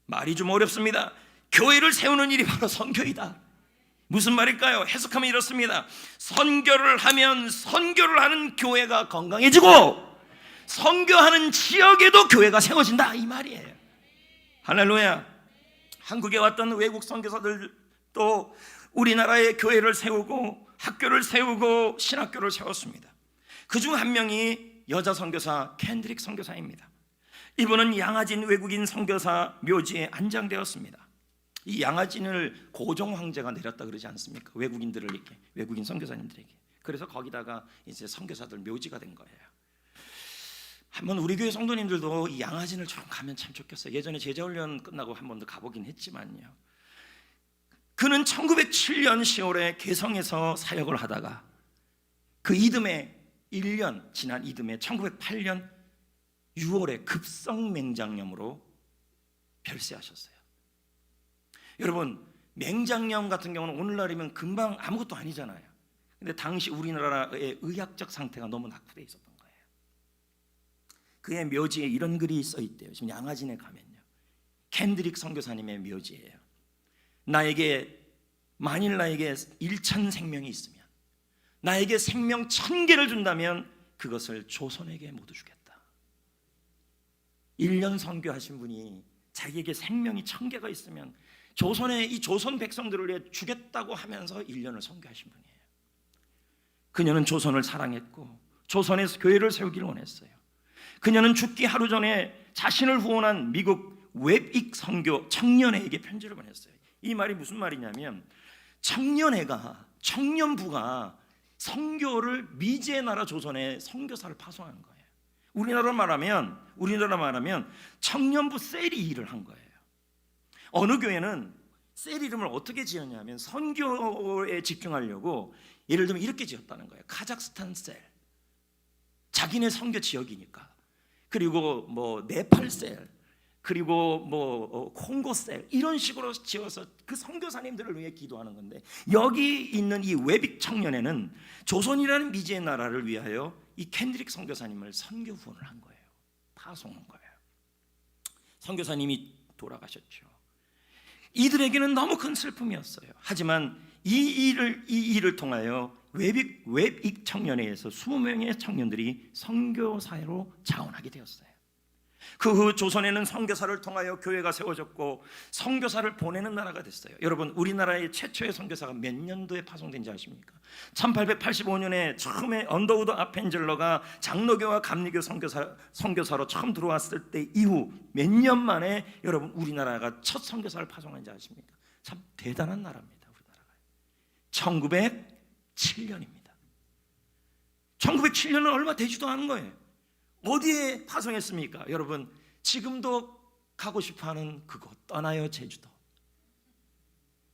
말이 좀 어렵습니다. 교회를 세우는 일이 바로 선교이다. 무슨 말일까요? 해석하면 이렇습니다. 선교를 하면 선교를 하는 교회가 건강해지고 선교하는 지역에도 교회가 세워진다, 이 말이에요. 할렐루야. 한국에 왔던 외국 선교사들도 우리나라의 교회를 세우고 학교를 세우고 신학교를 세웠습니다. 그중 한 명이 여자 선교사 캔드릭 선교사입니다. 이분은 양아진 외국인 선교사 묘지에 안장되었습니다. 이 양아진을 고종 황제가 내렸다 그러지 않습니까? 외국인들에게, 외국인 선교사님들에게. 그래서 거기다가 이제 선교사들 묘지가 된 거예요. 한번 우리 교회 성도님들도 이 양아진을 좀 가면 참 좋겠어요. 예전에 제자훈련 끝나고 한 번도 가보긴 했지만요. 그는 1907년 10월에 개성에서 사역을 하다가 그 이듬해 1년 지난 이듬해 1908년 6월에 급성맹장염으로 별세하셨어요. 여러분, 맹장염 같은 경우는 오늘날이면 금방 아무것도 아니잖아요. 근데 당시 우리나라의 의학적 상태가 너무 낙후되어 있었던 거예요. 그의 묘지에 이런 글이 써 있대요. 지금 양아진에 가면요, 캔드릭 선교사님의 묘지예요. 만일 나에게 1천 생명이 있으면, 나에게 생명 1000개를 준다면 그것을 조선에게 모두 주겠다. 1년 선교하신 분이 자기에게 생명이 1000개가 있으면 조선의 이 조선 백성들을 위해 주겠다고 하면서 1년을 선교하신 분이에요. 그녀는 조선을 사랑했고 조선에서 교회를 세우기를 원했어요. 그녀는 죽기 하루 전에 자신을 후원한 미국 웹익 선교 청년회에게 편지를 보냈어요. 이 말이 무슨 말이냐면, 청년부가 선교를 미지의 나라 조선에 선교사를 파송하는 거예요. 우리나라 말하면 청년부 셀이 일을 한 거예요. 어느 교회는 셀 이름을 어떻게 지었냐면 선교에 집중하려고 예를 들면 이렇게 지었다는 거예요. 카자흐스탄 셀, 자기네 선교 지역이니까. 그리고 뭐 네팔 셀, 그리고 뭐 콩고 셀, 이런 식으로 지어서 그 선교사님들을 위해 기도하는 건데, 여기 있는 이 웨빅 청년회는 조선이라는 미지의 나라를 위하여 이 캔드릭 선교사님을 선교 후원을 한 거예요. 파송한 거예요. 선교사님이 돌아가셨죠. 이들에게는 너무 큰 슬픔이었어요. 하지만 이 일을 통하여 웹익 청년회에서 20명의 청년들이 선교사로 자원하게 되었어요. 그 후 조선에는 선교사를 통하여 교회가 세워졌고 선교사를 보내는 나라가 됐어요. 여러분, 우리나라의 최초의 선교사가 몇 년도에 파송된지 아십니까? 1885년에 처음에 언더우드 아펜젤러가 장로교와 감리교 선교사로 처음 들어왔을 때 이후 몇 년 만에 여러분 우리나라가 첫 선교사를 파송한지 아십니까? 참 대단한 나라입니다. 우리나라가 1907년입니다. 1907년은 얼마 되지도 않은 거예요. 어디에 파송했습니까? 여러분, 지금도 가고 싶어하는 그곳, 떠나요 제주도.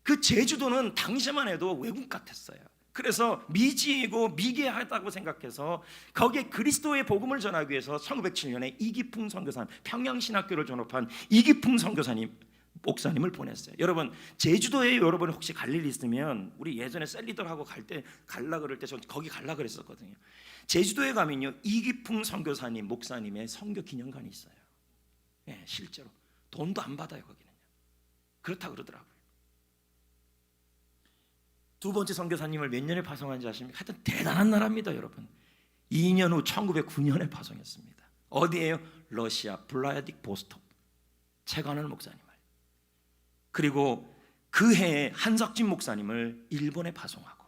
그 제주도는 당시만 해도 외국 같았어요. 그래서 미지이고 미개하다고 생각해서 거기에 그리스도의 복음을 전하기 위해서 1907년에 이기풍 선교사님, 평양신학교를 졸업한 이기풍 선교사님, 목사님을 보냈어요. 여러분, 제주도에 여러분 혹시 갈 일 있으면, 우리 예전에 셀리더하고 갈라 그럴 때 저 거기 갈라 그랬었거든요. 제주도에 가면요, 이기풍 선교사님, 목사님의 선교 기념관이 있어요. 예, 실제로 돈도 안 받아요. 거기는요. 그렇다 그러더라고요. 두 번째 선교사님을 몇 년에 파송한지 아십니까? 하여튼 대단한 나라입니다, 여러분. 2년 후 1909년에 파송했습니다. 어디에요? 러시아 블라디보스톡 채관을 목사님을. 그리고 그 해에 한석진 목사님을 일본에 파송하고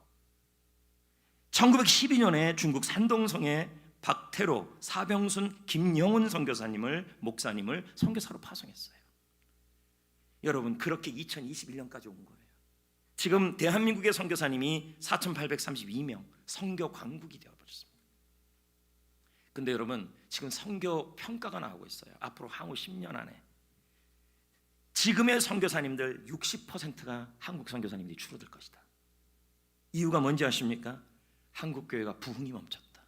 1912년에 중국 산동성에 박태로, 사병순, 김영훈 목사님을 선교사로 파송했어요. 여러분, 그렇게 2021년까지 온 거예요. 지금 대한민국의 선교사님이 4,832명, 선교 강국이 되어버렸습니다. 근데 여러분, 지금 선교 평가가 나오고 있어요. 앞으로 향후 10년 안에 지금의 선교사님들 60%가 한국 선교사님들이 줄어들 것이다. 이유가 뭔지 아십니까? 한국 교회가 부흥이 멈췄다.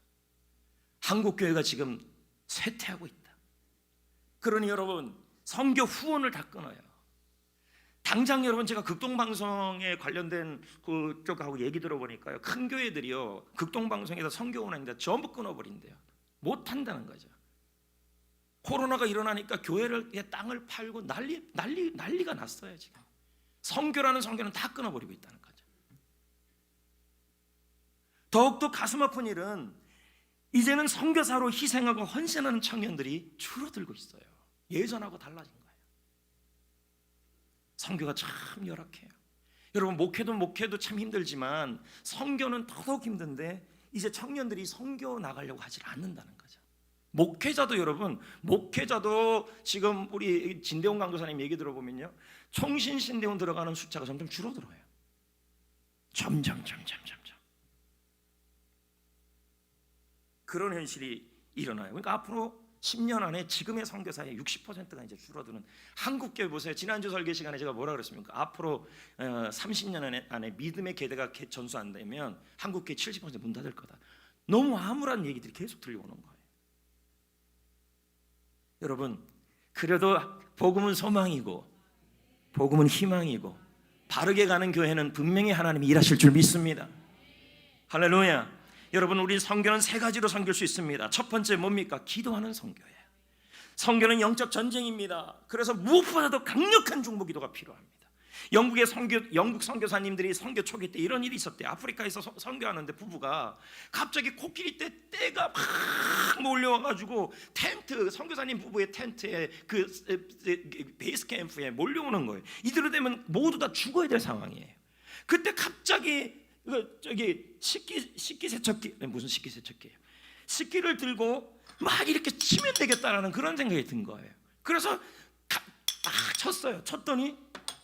한국 교회가 지금 쇠퇴하고 있다. 그러니 여러분, 선교 후원을 다 끊어요. 당장 여러분, 제가 극동방송에 관련된 그쪽하고 얘기 들어보니까요, 큰 교회들이요, 극동방송에서 선교 후원하는데 전부 끊어버린대요. 못한다는 거죠. 코로나가 일어나니까 교회를 땅을 팔고 난리가 났어요. 지금 선교라는 선교는 다 끊어버리고 있다는 거죠. 더욱더 가슴 아픈 일은 이제는 선교사로 희생하고 헌신하는 청년들이 줄어들고 있어요. 예전하고 달라진 거예요. 선교가 참 열악해요. 여러분 목회도 참 힘들지만 선교는 더더욱 힘든데 이제 청년들이 선교 나가려고 하지 않는다는 거죠. 목회자도 지금 우리 진대원 강도사님 얘기 들어보면요, 총신 신대원 들어가는 숫자가 점점 줄어들어요. 점점 그런 현실이 일어나요. 그러니까 앞으로 10년 안에 지금의 선교사의 60%가 이제 줄어드는, 한국교회 보세요. 지난주 설교 시간에 제가 뭐라 그랬습니까? 앞으로 30년 안에 믿음의 계대가 전수 안 되면 한국교회 70% 문 닫을 거다. 너무 암울한 얘기들이 계속 들려오는 거예요. 여러분, 그래도 복음은 소망이고 복음은 희망이고 바르게 가는 교회는 분명히 하나님이 일하실 줄 믿습니다. 할렐루야. 여러분, 우리 선교는 세 가지로 섬길 수 있습니다. 첫 번째 뭡니까? 기도하는 선교예요. 선교는 영적 전쟁입니다. 그래서 무엇보다도 강력한 중보기도가 필요합니다. 영국 선교사님들이 선교 초기 때 이런 일이 있었대요. 아프리카에서 선교하는데 부부가 갑자기 코끼리 떼가 막 몰려와가지고 선교사님 부부의 텐트에 그 베이스 캠프에 몰려오는 거예요. 이대로 되면 모두 다 죽어야 될 상황이에요. 그때 갑자기 무슨 식기세척기예요. 식기를 들고 막 이렇게 치면 되겠다라는 그런 생각이 든 거예요. 그래서 막 쳤어요. 쳤더니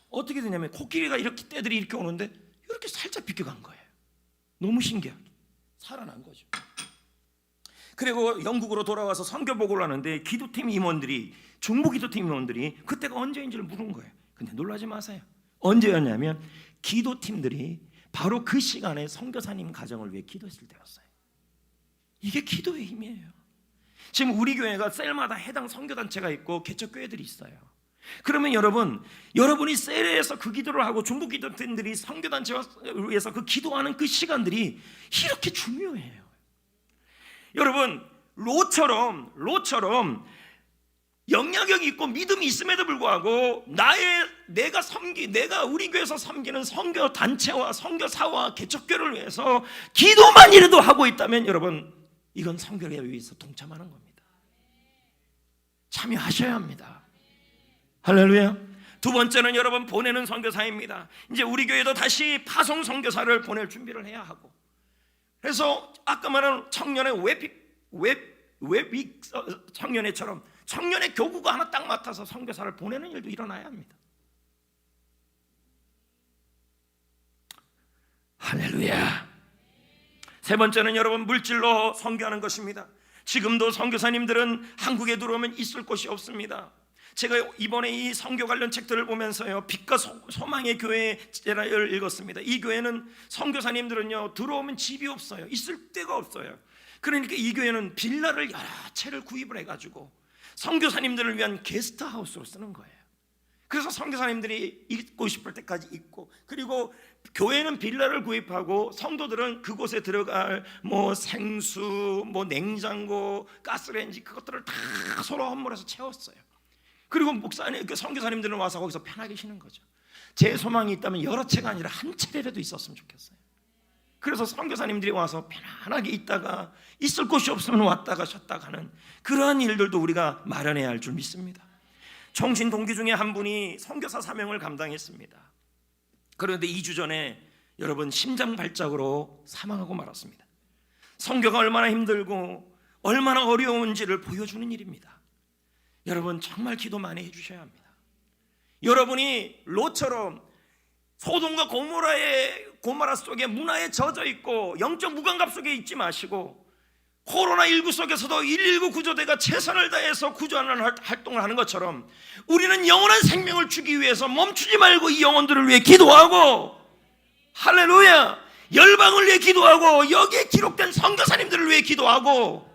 어떻게 되냐면 코끼리가 이렇게 떼들이 이렇게 오는데 이렇게 살짝 비껴간 거예요. 너무 신기하게 살아난 거죠. 그리고 영국으로 돌아와서 선교 보고를 하는데 기도팀 임원들이, 중보기도팀 임원들이 그때가 언제인지를 물은 거예요. 근데 놀라지 마세요. 언제였냐면 기도팀들이 바로 그 시간에 선교사님 가정을 위해 기도했을 때였어요. 이게 기도의 힘이에요. 지금 우리 교회가 셀마다 해당 선교단체가 있고 개척교회들이 있어요. 그러면 여러분이 셀에서 그 기도를 하고 중보기도팀들이 선교단체와 위해서 그 기도하는 그 시간들이 이렇게 중요해요. 여러분, 로처럼 영향력이 있고 믿음이 있음에도 불구하고 내가 우리 교회에서 섬기는 선교 단체와 선교사와 개척교회를 위해서 기도만이라도 하고 있다면 여러분, 이건 선교에 위해서 동참하는 겁니다. 참여하셔야 합니다. 할렐루야. 두 번째는 여러분, 보내는 선교사입니다. 이제 우리 교회도 다시 파송 선교사를 보낼 준비를 해야 하고, 그래서 아까 말한 청년의 웹 청년회처럼 청년의 교구가 하나 딱 맡아서 선교사를 보내는 일도 일어나야 합니다. 할렐루야. 세 번째는 여러분, 물질로 선교하는 것입니다. 지금도 선교사님들은 한국에 들어오면 있을 곳이 없습니다. 제가 이번에 이 선교 관련 책들을 보면서요, 빛과 소망의 교회를 읽었습니다. 이 교회는 선교사님들은요, 들어오면 집이 없어요. 있을 데가 없어요. 그러니까 이 교회는 빌라를 여러 채를 구입을 해가지고 선교사님들을 위한 게스트하우스로 쓰는 거예요. 그래서 선교사님들이 있고 싶을 때까지 있고, 그리고 교회는 빌라를 구입하고 성도들은 그곳에 들어갈 생수, 냉장고, 가스레인지 그것들을 다 서로 헌물해서 채웠어요. 그리고 선교사님들은 와서 거기서 편하게 쉬는 거죠. 제 소망이 있다면 여러 채가 아니라 한 채라도 있었으면 좋겠어요. 그래서 선교사님들이 와서 편안하게 있다가 있을 곳이 없으면 왔다가 쉬었다가 하는 그러한 일들도 우리가 마련해야 할 줄 믿습니다. 총신 동기 중에 한 분이 선교사 사명을 감당했습니다. 그런데 2주 전에 여러분, 심장 발작으로 사망하고 말았습니다. 선교가 얼마나 힘들고 얼마나 어려운지를 보여주는 일입니다. 여러분, 정말 기도 많이 해주셔야 합니다. 여러분이 롯처럼 소돔과 고모라 속에 문화에 젖어 있고 영적 무감각 속에 있지 마시고, 코로나19 속에서도 119 구조대가 최선을 다해서 구조하는 활동을 하는 것처럼 우리는 영원한 생명을 주기 위해서 멈추지 말고 이 영혼들을 위해 기도하고, 할렐루야, 열방을 위해 기도하고, 여기에 기록된 선교사님들을 위해 기도하고,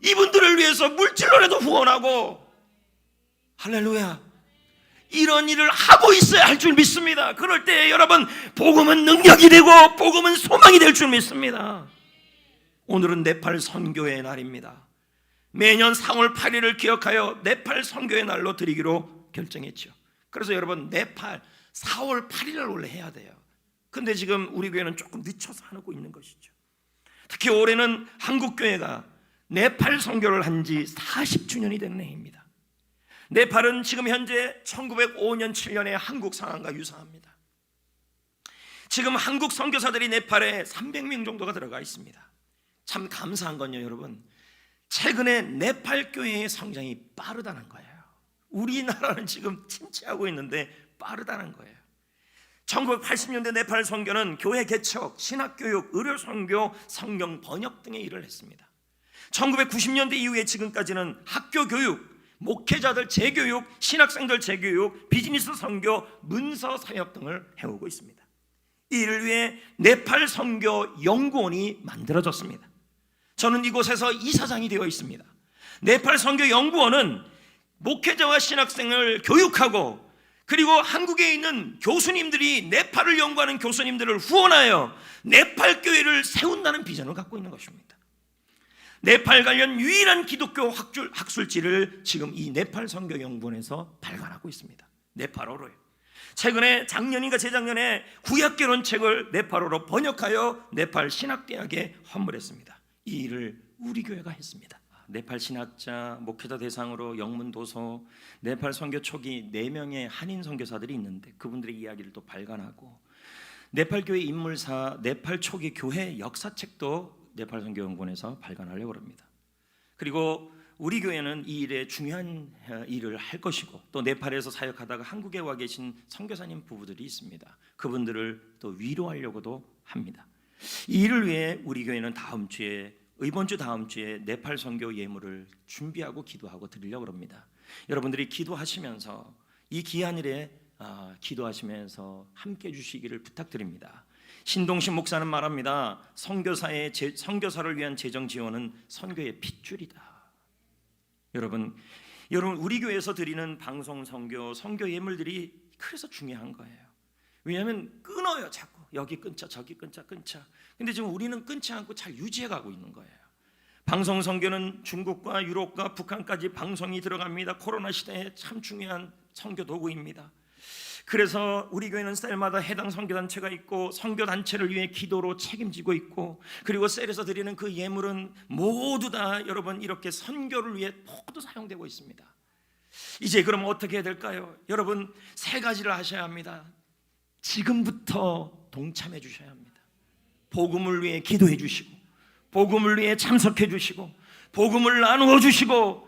이분들을 위해서 물질로라도 후원하고, 할렐루야, 이런 일을 하고 있어야 할 줄 믿습니다. 그럴 때 여러분, 복음은 능력이 되고 복음은 소망이 될 줄 믿습니다. 오늘은 네팔 선교의 날입니다. 매년 4월 8일을 기억하여 네팔 선교의 날로 드리기로 결정했죠. 그래서 여러분, 네팔 4월 8일을 원래 해야 돼요. 근데 지금 우리 교회는 조금 늦춰서 하고 있는 것이죠. 특히 올해는 한국교회가 네팔 선교를 한 지 40주년이 되는 해입니다. 네팔은 지금 현재 1905년 7년의 한국 상황과 유사합니다. 지금 한국 선교사들이 네팔에 300명 정도가 들어가 있습니다. 참 감사한 건요, 여러분, 최근에 네팔 교회의 성장이 빠르다는 거예요. 우리나라는 지금 침체하고 있는데 빠르다는 거예요. 1980년대 네팔 선교는 교회 개척, 신학교육, 의료선교, 성경 번역 등의 일을 했습니다. 1990년대 이후에 지금까지는 학교 교육, 목회자들 재교육, 신학생들 재교육, 비즈니스 선교, 문서 사역 등을 해오고 있습니다. 이 일을 위해 네팔 선교 연구원이 만들어졌습니다. 저는 이곳에서 이사장이 되어 있습니다. 네팔 선교 연구원은 목회자와 신학생을 교육하고, 그리고 한국에 있는 교수님들이 네팔을 연구하는 교수님들을 후원하여 네팔 교회를 세운다는 비전을 갖고 있는 것입니다. 네팔 관련 유일한 기독교 학술지를 지금 이 네팔 선교연구원에서 발간하고 있습니다. 네팔어로요. 최근에 작년인가 재작년에 구약개론책을 네팔어로 번역하여 네팔 신학대학에 헌물했습니다. 이 일을 우리 교회가 했습니다. 네팔 신학자, 목회자 대상으로 영문도서, 네팔 선교 초기 4명의 한인 선교사들이 있는데 그분들의 이야기를 또 발간하고, 네팔 교회 인물사, 네팔 초기 교회 역사책도 네팔 선교연구원에서 발간하려고 합니다. 그리고 우리 교회는 이 일에 중요한 일을 할 것이고, 또 네팔에서 사역하다가 한국에 와 계신 선교사님 부부들이 있습니다. 그분들을 또 위로하려고도 합니다. 이 일을 위해 우리 교회는 이번 주 다음 주에 네팔 선교 예물을 준비하고 기도하고 드리려고 합니다. 여러분들이 기도하시면서 이 귀한 일에 기도하시면서 함께 해주시기를 부탁드립니다. 신동신 목사는 말합니다. 선교사를 위한 재정 지원은 선교의 핏줄이다. 여러분 우리 교회에서 드리는 방송 선교 예물들이 그래서 중요한 거예요. 왜냐하면 끊어요. 자꾸 여기 끊자 저기 끊자. 근데 지금 우리는 끊지 않고 잘 유지해 가고 있는 거예요. 방송 선교는 중국과 유럽과 북한까지 방송이 들어갑니다. 코로나 시대에 참 중요한 선교 도구입니다. 그래서 우리 교회는 셀마다 해당 선교단체가 있고, 선교단체를 위해 기도로 책임지고 있고, 그리고 셀에서 드리는 그 예물은 모두 다 여러분 이렇게 선교를 위해 모두 사용되고 있습니다. 이제 그럼 어떻게 해야 될까요? 여러분 3가지를 하셔야 합니다. 지금부터 동참해 주셔야 합니다. 복음을 위해 기도해 주시고, 복음을 위해 참석해 주시고, 복음을 나누어 주시고,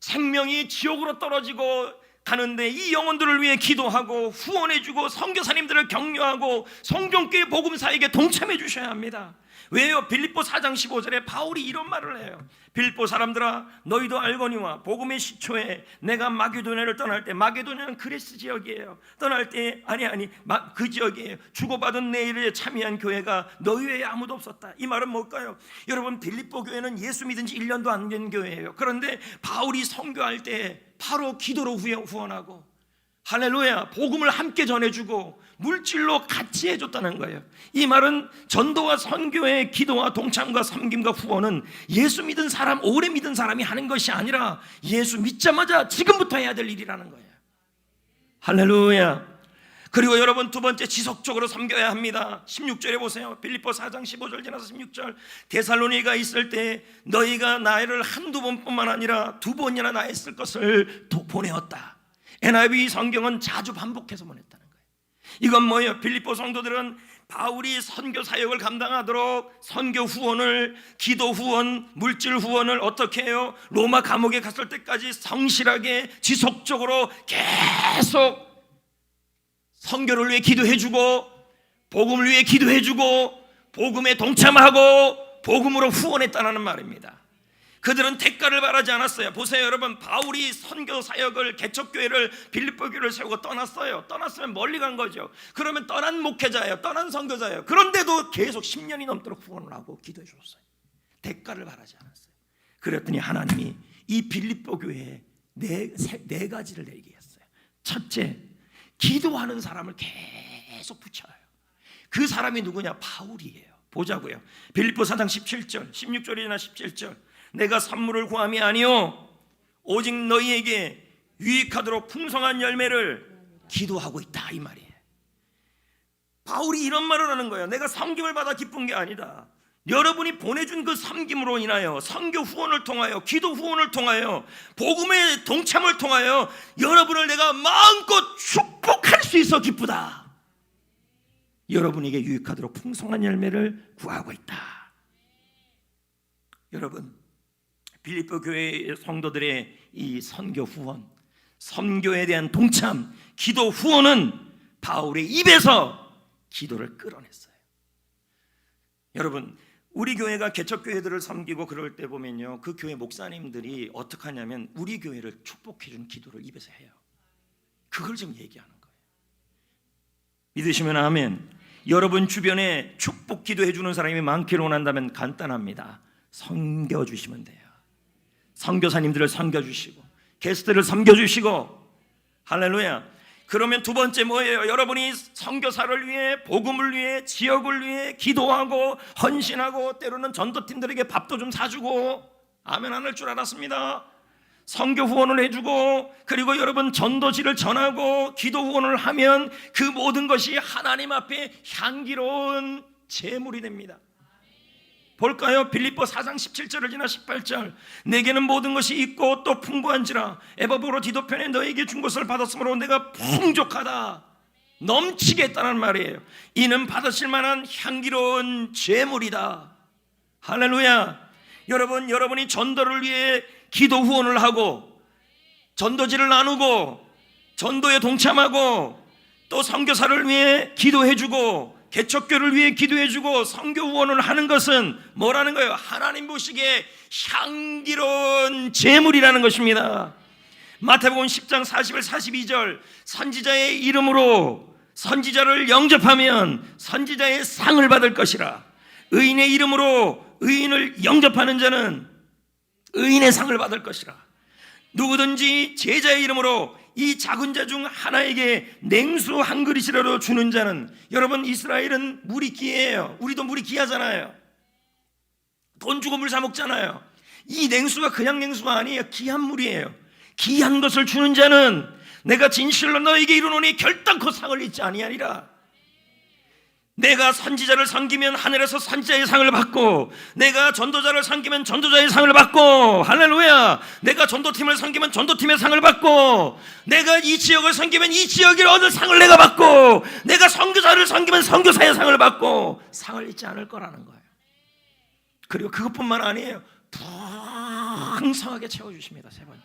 생명이 지옥으로 떨어지고 가는데 이 영혼들을 위해 기도하고 후원해 주고, 선교사님들을 격려하고 성경교회 복음사에게 동참해 주셔야 합니다. 왜요? 빌립보 4장 15절에 바울이 이런 말을 해요. 빌립보 사람들아, 너희도 알거니와 복음의 시초에 내가 마게도냐를 떠날 때, 마게도냐는 그리스 지역이에요. 떠날 때 그 지역이에요. 주고받은 내 일에 참여한 교회가 너희 외에 아무도 없었다. 이 말은 뭘까요? 여러분 빌립보 교회는 예수 믿은 지 1년도 안 된 교회예요. 그런데 바울이 선교할 때 바로 기도로 후원하고, 할렐루야, 복음을 함께 전해주고 물질로 같이 해줬다는 거예요. 이 말은 전도와 선교의 기도와 동참과 섬김과 후원은 예수 믿은 사람, 오래 믿은 사람이 하는 것이 아니라 예수 믿자마자 지금부터 해야 될 일이라는 거예요. 할렐루야. 그리고 여러분 2번째, 지속적으로 섬겨야 합니다. 16절에 보세요. 빌립보 4장 15절 지나서 16절, 데살로니가 있을 때 너희가 나를 한두 번뿐만 아니라 2번이나 나했을 것을 보내었다. NIV 성경은 자주 반복해서 보냈다는 거예요. 이건 뭐예요? 빌립보 성도들은 바울이 선교 사역을 감당하도록 선교 후원을, 기도 후원, 물질 후원을 어떻게 해요? 로마 감옥에 갔을 때까지 성실하게 지속적으로 계속 선교를 위해 기도해주고, 복음을 위해 기도해주고, 복음에 동참하고 복음으로 후원했다는 말입니다. 그들은 대가를 바라지 않았어요. 보세요 여러분, 바울이 선교 사역을, 개척교회를, 빌립보 교회를 세우고 떠났어요. 떠났으면 멀리 간 거죠. 그러면 떠난 목회자예요, 떠난 선교자예요. 그런데도 계속 10년이 넘도록 후원을 하고 기도해 줬어요. 대가를 바라지 않았어요. 그랬더니 하나님이 이 빌립보 교회에 네 가지를 내리게 했어요. 첫째, 기도하는 사람을 계속 붙여요. 그 사람이 누구냐? 바울이에요. 보자고요. 빌립보 4장 17절, 16절이나 17절, 내가 선물을 구함이 아니요 오직 너희에게 유익하도록 풍성한 열매를 기도하고 있다, 이 말이에요. 바울이 이런 말을 하는 거예요. 내가 섬김을 받아 기쁜 게 아니다. 여러분이 보내준 그 섬김으로 인하여, 선교 후원을 통하여, 기도 후원을 통하여, 복음의 동참을 통하여 여러분을 내가 마음껏 축복할 수 있어 기쁘다. 여러분에게 유익하도록 풍성한 열매를 구하고 있다. 여러분, 빌립보 교회 성도들의 이 선교 후원, 선교에 대한 동참, 기도 후원은 바울의 입에서 기도를 끌어냈어요. 여러분, 우리 교회가 개척교회들을 섬기고 그럴 때 보면요, 그 교회 목사님들이 어떻게 하냐면 우리 교회를 축복해주는 기도를 입에서 해요. 그걸 지금 얘기하는 거예요. 믿으시면 아멘. 여러분 주변에 축복 기도해주는 사람이 많기를 원한다면 간단합니다. 섬겨주시면 돼요. 선교사님들을 섬겨주시고 게스트를 섬겨주시고, 할렐루야. 그러면 두 번째 뭐예요? 여러분이 선교사를 위해, 복음을 위해, 지역을 위해 기도하고 헌신하고, 때로는 전도팀들에게 밥도 좀 사주고, 아멘 안 할 줄 알았습니다. 선교 후원을 해주고, 그리고 여러분 전도지를 전하고 기도 후원을 하면 그 모든 것이 하나님 앞에 향기로운 제물이 됩니다. 볼까요? 빌립보 4장 17절을 지나 18절. 내게는 모든 것이 있고 또 풍부한지라 에바브로 디도편에 너에게 준 것을 받았으므로 내가 풍족하다, 넘치게 했다는 말이에요. 이는 받으실 만한 향기로운 제물이다. 할렐루야. 여러분, 여러분이 전도를 위해 기도 후원을 하고, 전도지를 나누고, 전도에 동참하고, 또 선교사를 위해 기도해주고, 개척교를 위해 기도해주고 선교 후원을 하는 것은 뭐라는 거예요? 하나님 보시기에 향기로운 제물이라는 것입니다. 마태복음 10장 41, 42절. 선지자의 이름으로 선지자를 영접하면 선지자의 상을 받을 것이라. 의인의 이름으로 의인을 영접하는 자는 의인의 상을 받을 것이라. 누구든지 제자의 이름으로 이 작은 자 중 하나에게 냉수 한 그릇이라도 주는 자는, 여러분 이스라엘은 물이 귀해요. 우리도 물이 귀하잖아요. 돈 주고 물 사 먹잖아요. 이 냉수가 그냥 냉수가 아니에요. 귀한 물이에요. 귀한 것을 주는 자는 내가 진실로 너에게 이르노니 결단코 상을 잊지 아니하리라. 내가 선지자를 섬기면 하늘에서 선지자의 상을 받고, 내가 전도자를 섬기면 전도자의 상을 받고, 할렐루야. 내가 전도팀을 섬기면 전도팀의 상을 받고, 내가 이 지역을 섬기면 이 지역의 어느 상을 내가 받고, 내가 선교사를 섬기면 선교사의 상을 받고, 상을 잊지 않을 거라는 거예요. 그리고 그것뿐만 아니에요. 풍성하게 채워주십니다. 세 번째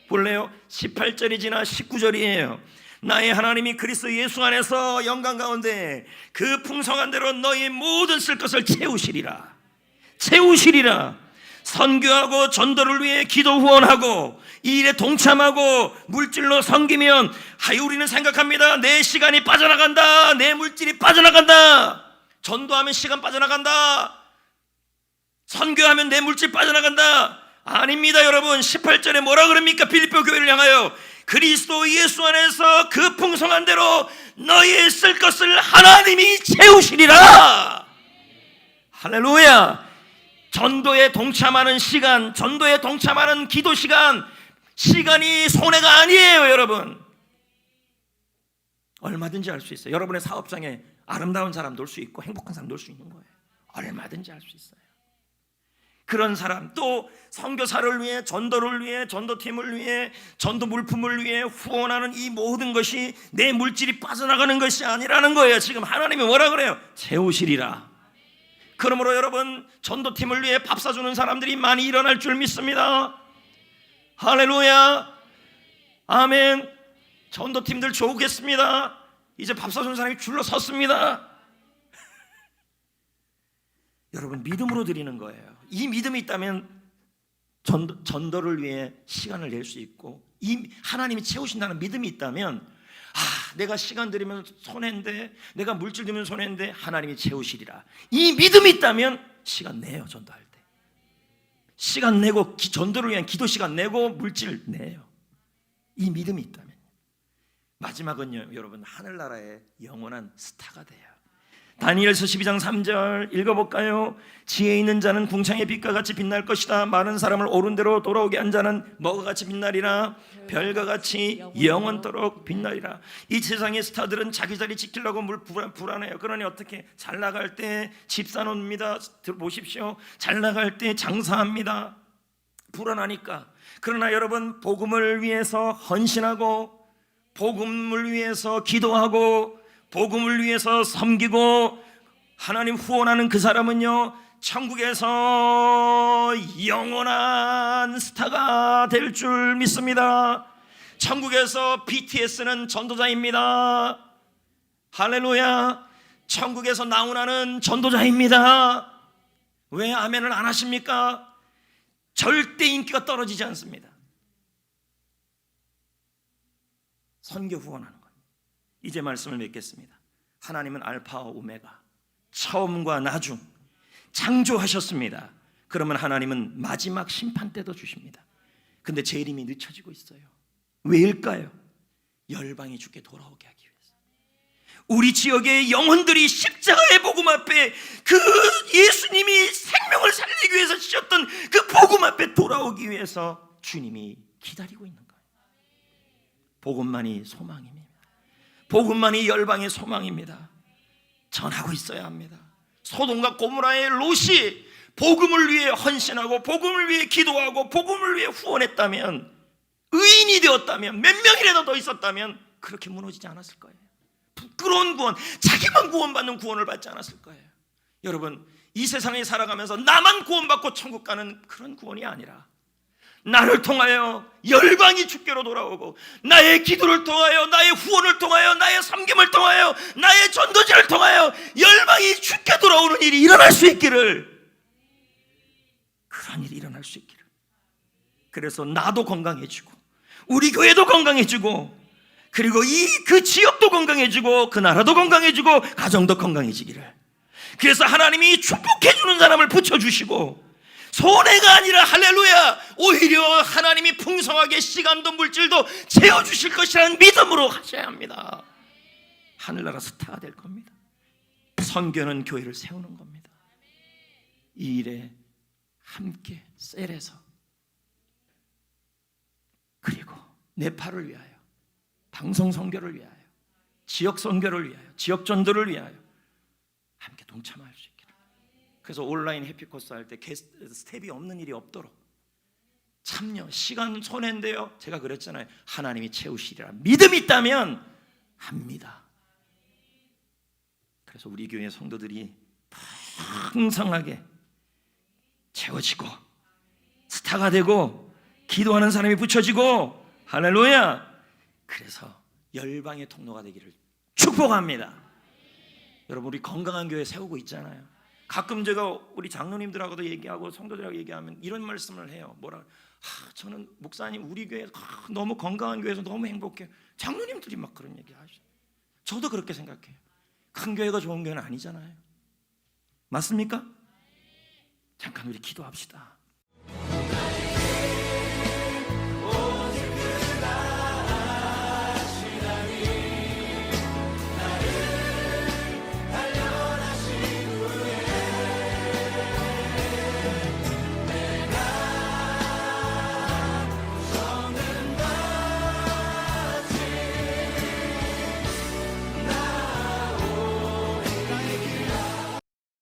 볼래요? 18절이 지나 19절이에요. 나의 하나님이 그리스도 예수 안에서 영광 가운데 그 풍성한 대로 너희 모든 쓸 것을 채우시리라. 채우시리라. 선교하고 전도를 위해 기도 후원하고 이 일에 동참하고 물질로 섬기면, 우리는 생각합니다. 내 시간이 빠져나간다, 내 물질이 빠져나간다. 전도하면 시간 빠져나간다, 선교하면 내 물질 빠져나간다. 아닙니다. 여러분 18절에 뭐라 그럽니까? 빌립보 교회를 향하여 그리스도 예수 안에서 그 풍성한 대로 너희의 쓸 것을 하나님이 채우시리라. 할렐루야. 전도에 동참하는 시간, 전도에 동참하는 기도 시간, 시간이 손해가 아니에요. 여러분 얼마든지 할 수 있어요. 여러분의 사업장에 아름다운 사람도 올 수 있고 행복한 사람도 올 수 있는 거예요. 얼마든지 할 수 있어요. 그런 사람, 또 선교사를 위해, 전도를 위해, 전도팀을 위해, 전도 물품을 위해 후원하는 이 모든 것이 내 물질이 빠져나가는 것이 아니라는 거예요. 지금 하나님이 뭐라 그래요? 채우시리라. 그러므로 여러분 전도팀을 위해 밥 사주는 사람들이 많이 일어날 줄 믿습니다. 할렐루야. 아멘. 전도팀들 좋겠습니다. 이제 밥 사주는 사람이 줄로 섰습니다. 여러분 믿음으로 드리는 거예요. 이 믿음이 있다면 전도를 위해 시간을 낼 수 있고, 이 하나님이 채우신다는 믿음이 있다면, 내가 시간 들이면 손해인데, 내가 물질 들이면 손해인데 하나님이 채우시리라. 이 믿음이 있다면 시간 내요. 전도할 때 시간 내고, 전도를 위한 기도 시간 내고 물질 내요. 이 믿음이 있다면. 마지막은요, 여러분 하늘나라의 영원한 스타가 돼요. 다니엘서 12장 3절 읽어볼까요? 지혜 있는 자는 궁창의 빛과 같이 빛날 것이다. 많은 사람을 옳은 대로 돌아오게 한 자는 뭐가 같이 빛나리라? 별과 같이 영원토록 빛나리라. 이 세상의 스타들은 자기 자리 지키려고 불안해요. 그러니 어떻게? 잘 나갈 때 집 사놓습니다. 보십시오. 잘 나갈 때 장사합니다. 불안하니까. 그러나 여러분, 복음을 위해서 헌신하고, 복음을 위해서 기도하고, 복음을 위해서 섬기고 하나님 후원하는 그 사람은요, 천국에서 영원한 스타가 될 줄 믿습니다. 천국에서 BTS는 전도자입니다. 할렐루야. 천국에서 나훈아는 전도자입니다. 왜 아멘을 안 하십니까? 절대 인기가 떨어지지 않습니다. 선교 후원하는 것. 이제 말씀을 맺겠습니다. 하나님은 알파와 오메가, 처음과 나중 창조하셨습니다. 그러면 하나님은 마지막 심판 때도 주십니다. 근데 재림이 늦춰지고 있어요. 왜일까요? 열방이 주께 돌아오게 하기 위해서. 우리 지역의 영혼들이 십자가의 복음 앞에, 그 예수님이 생명을 살리기 위해서 주셨던 그 복음 앞에 돌아오기 위해서 주님이 기다리고 있는 거예요. 복음만이 소망입니다. 복음만이 열방의 소망입니다. 전하고 있어야 합니다. 소돔과 고모라의 롯이 복음을 위해 헌신하고 복음을 위해 기도하고 복음을 위해 후원했다면, 의인이 되었다면, 몇 명이라도 더 있었다면 그렇게 무너지지 않았을 거예요. 부끄러운 구원, 자기만 구원받는 구원을 받지 않았을 거예요. 여러분, 이 세상에 살아가면서 나만 구원받고 천국 가는 그런 구원이 아니라, 나를 통하여 열방이 주께로 돌아오고, 나의 기도를 통하여, 나의 후원을 통하여, 나의 섬김을 통하여, 나의 전도지를 통하여 열방이 주께 돌아오는 일이 일어날 수 있기를, 그런 일이 일어날 수 있기를. 그래서 나도 건강해지고, 우리 교회도 건강해지고, 그리고 그 지역도 건강해지고, 그 나라도 건강해지고, 가정도 건강해지기를. 그래서 하나님이 축복해주는 사람을 붙여주시고, 손해가 아니라 할렐루야, 오히려 하나님이 풍성하게 시간도 물질도 채워주실 것이라는 믿음으로 하셔야 합니다. 하늘나라 스타가 될 겁니다. 선교는 교회를 세우는 겁니다. 이 일에 함께 셀에서, 그리고 네팔을 위하여, 방송 선교를 위하여, 지역 선교를 위하여, 지역 전도를 위하여 함께 동참할 수 있기를. 그래서 온라인 해피코스 할 때 스텝이 없는 일이 없도록 참여, 시간 손해인데요, 제가 그랬잖아요. 하나님이 채우시리라. 믿음이 있다면 합니다. 그래서 우리 교회 성도들이 풍성하게 채워지고, 스타가 되고, 기도하는 사람이 붙여지고, 할렐루야. 그래서 열방의 통로가 되기를 축복합니다. 여러분, 우리 건강한 교회 세우고 있잖아요. 가끔 제가 우리 장로님들하고도 얘기하고 성도들하고 얘기하면 이런 말씀을 해요. 저는 목사님, 우리 교회 너무 건강한 교회에서 너무 행복해요. 장로님들이 막 그런 얘기 하시죠. 저도 그렇게 생각해요. 큰 교회가 좋은 교회는 아니잖아요. 맞습니까? 잠깐 우리 기도합시다.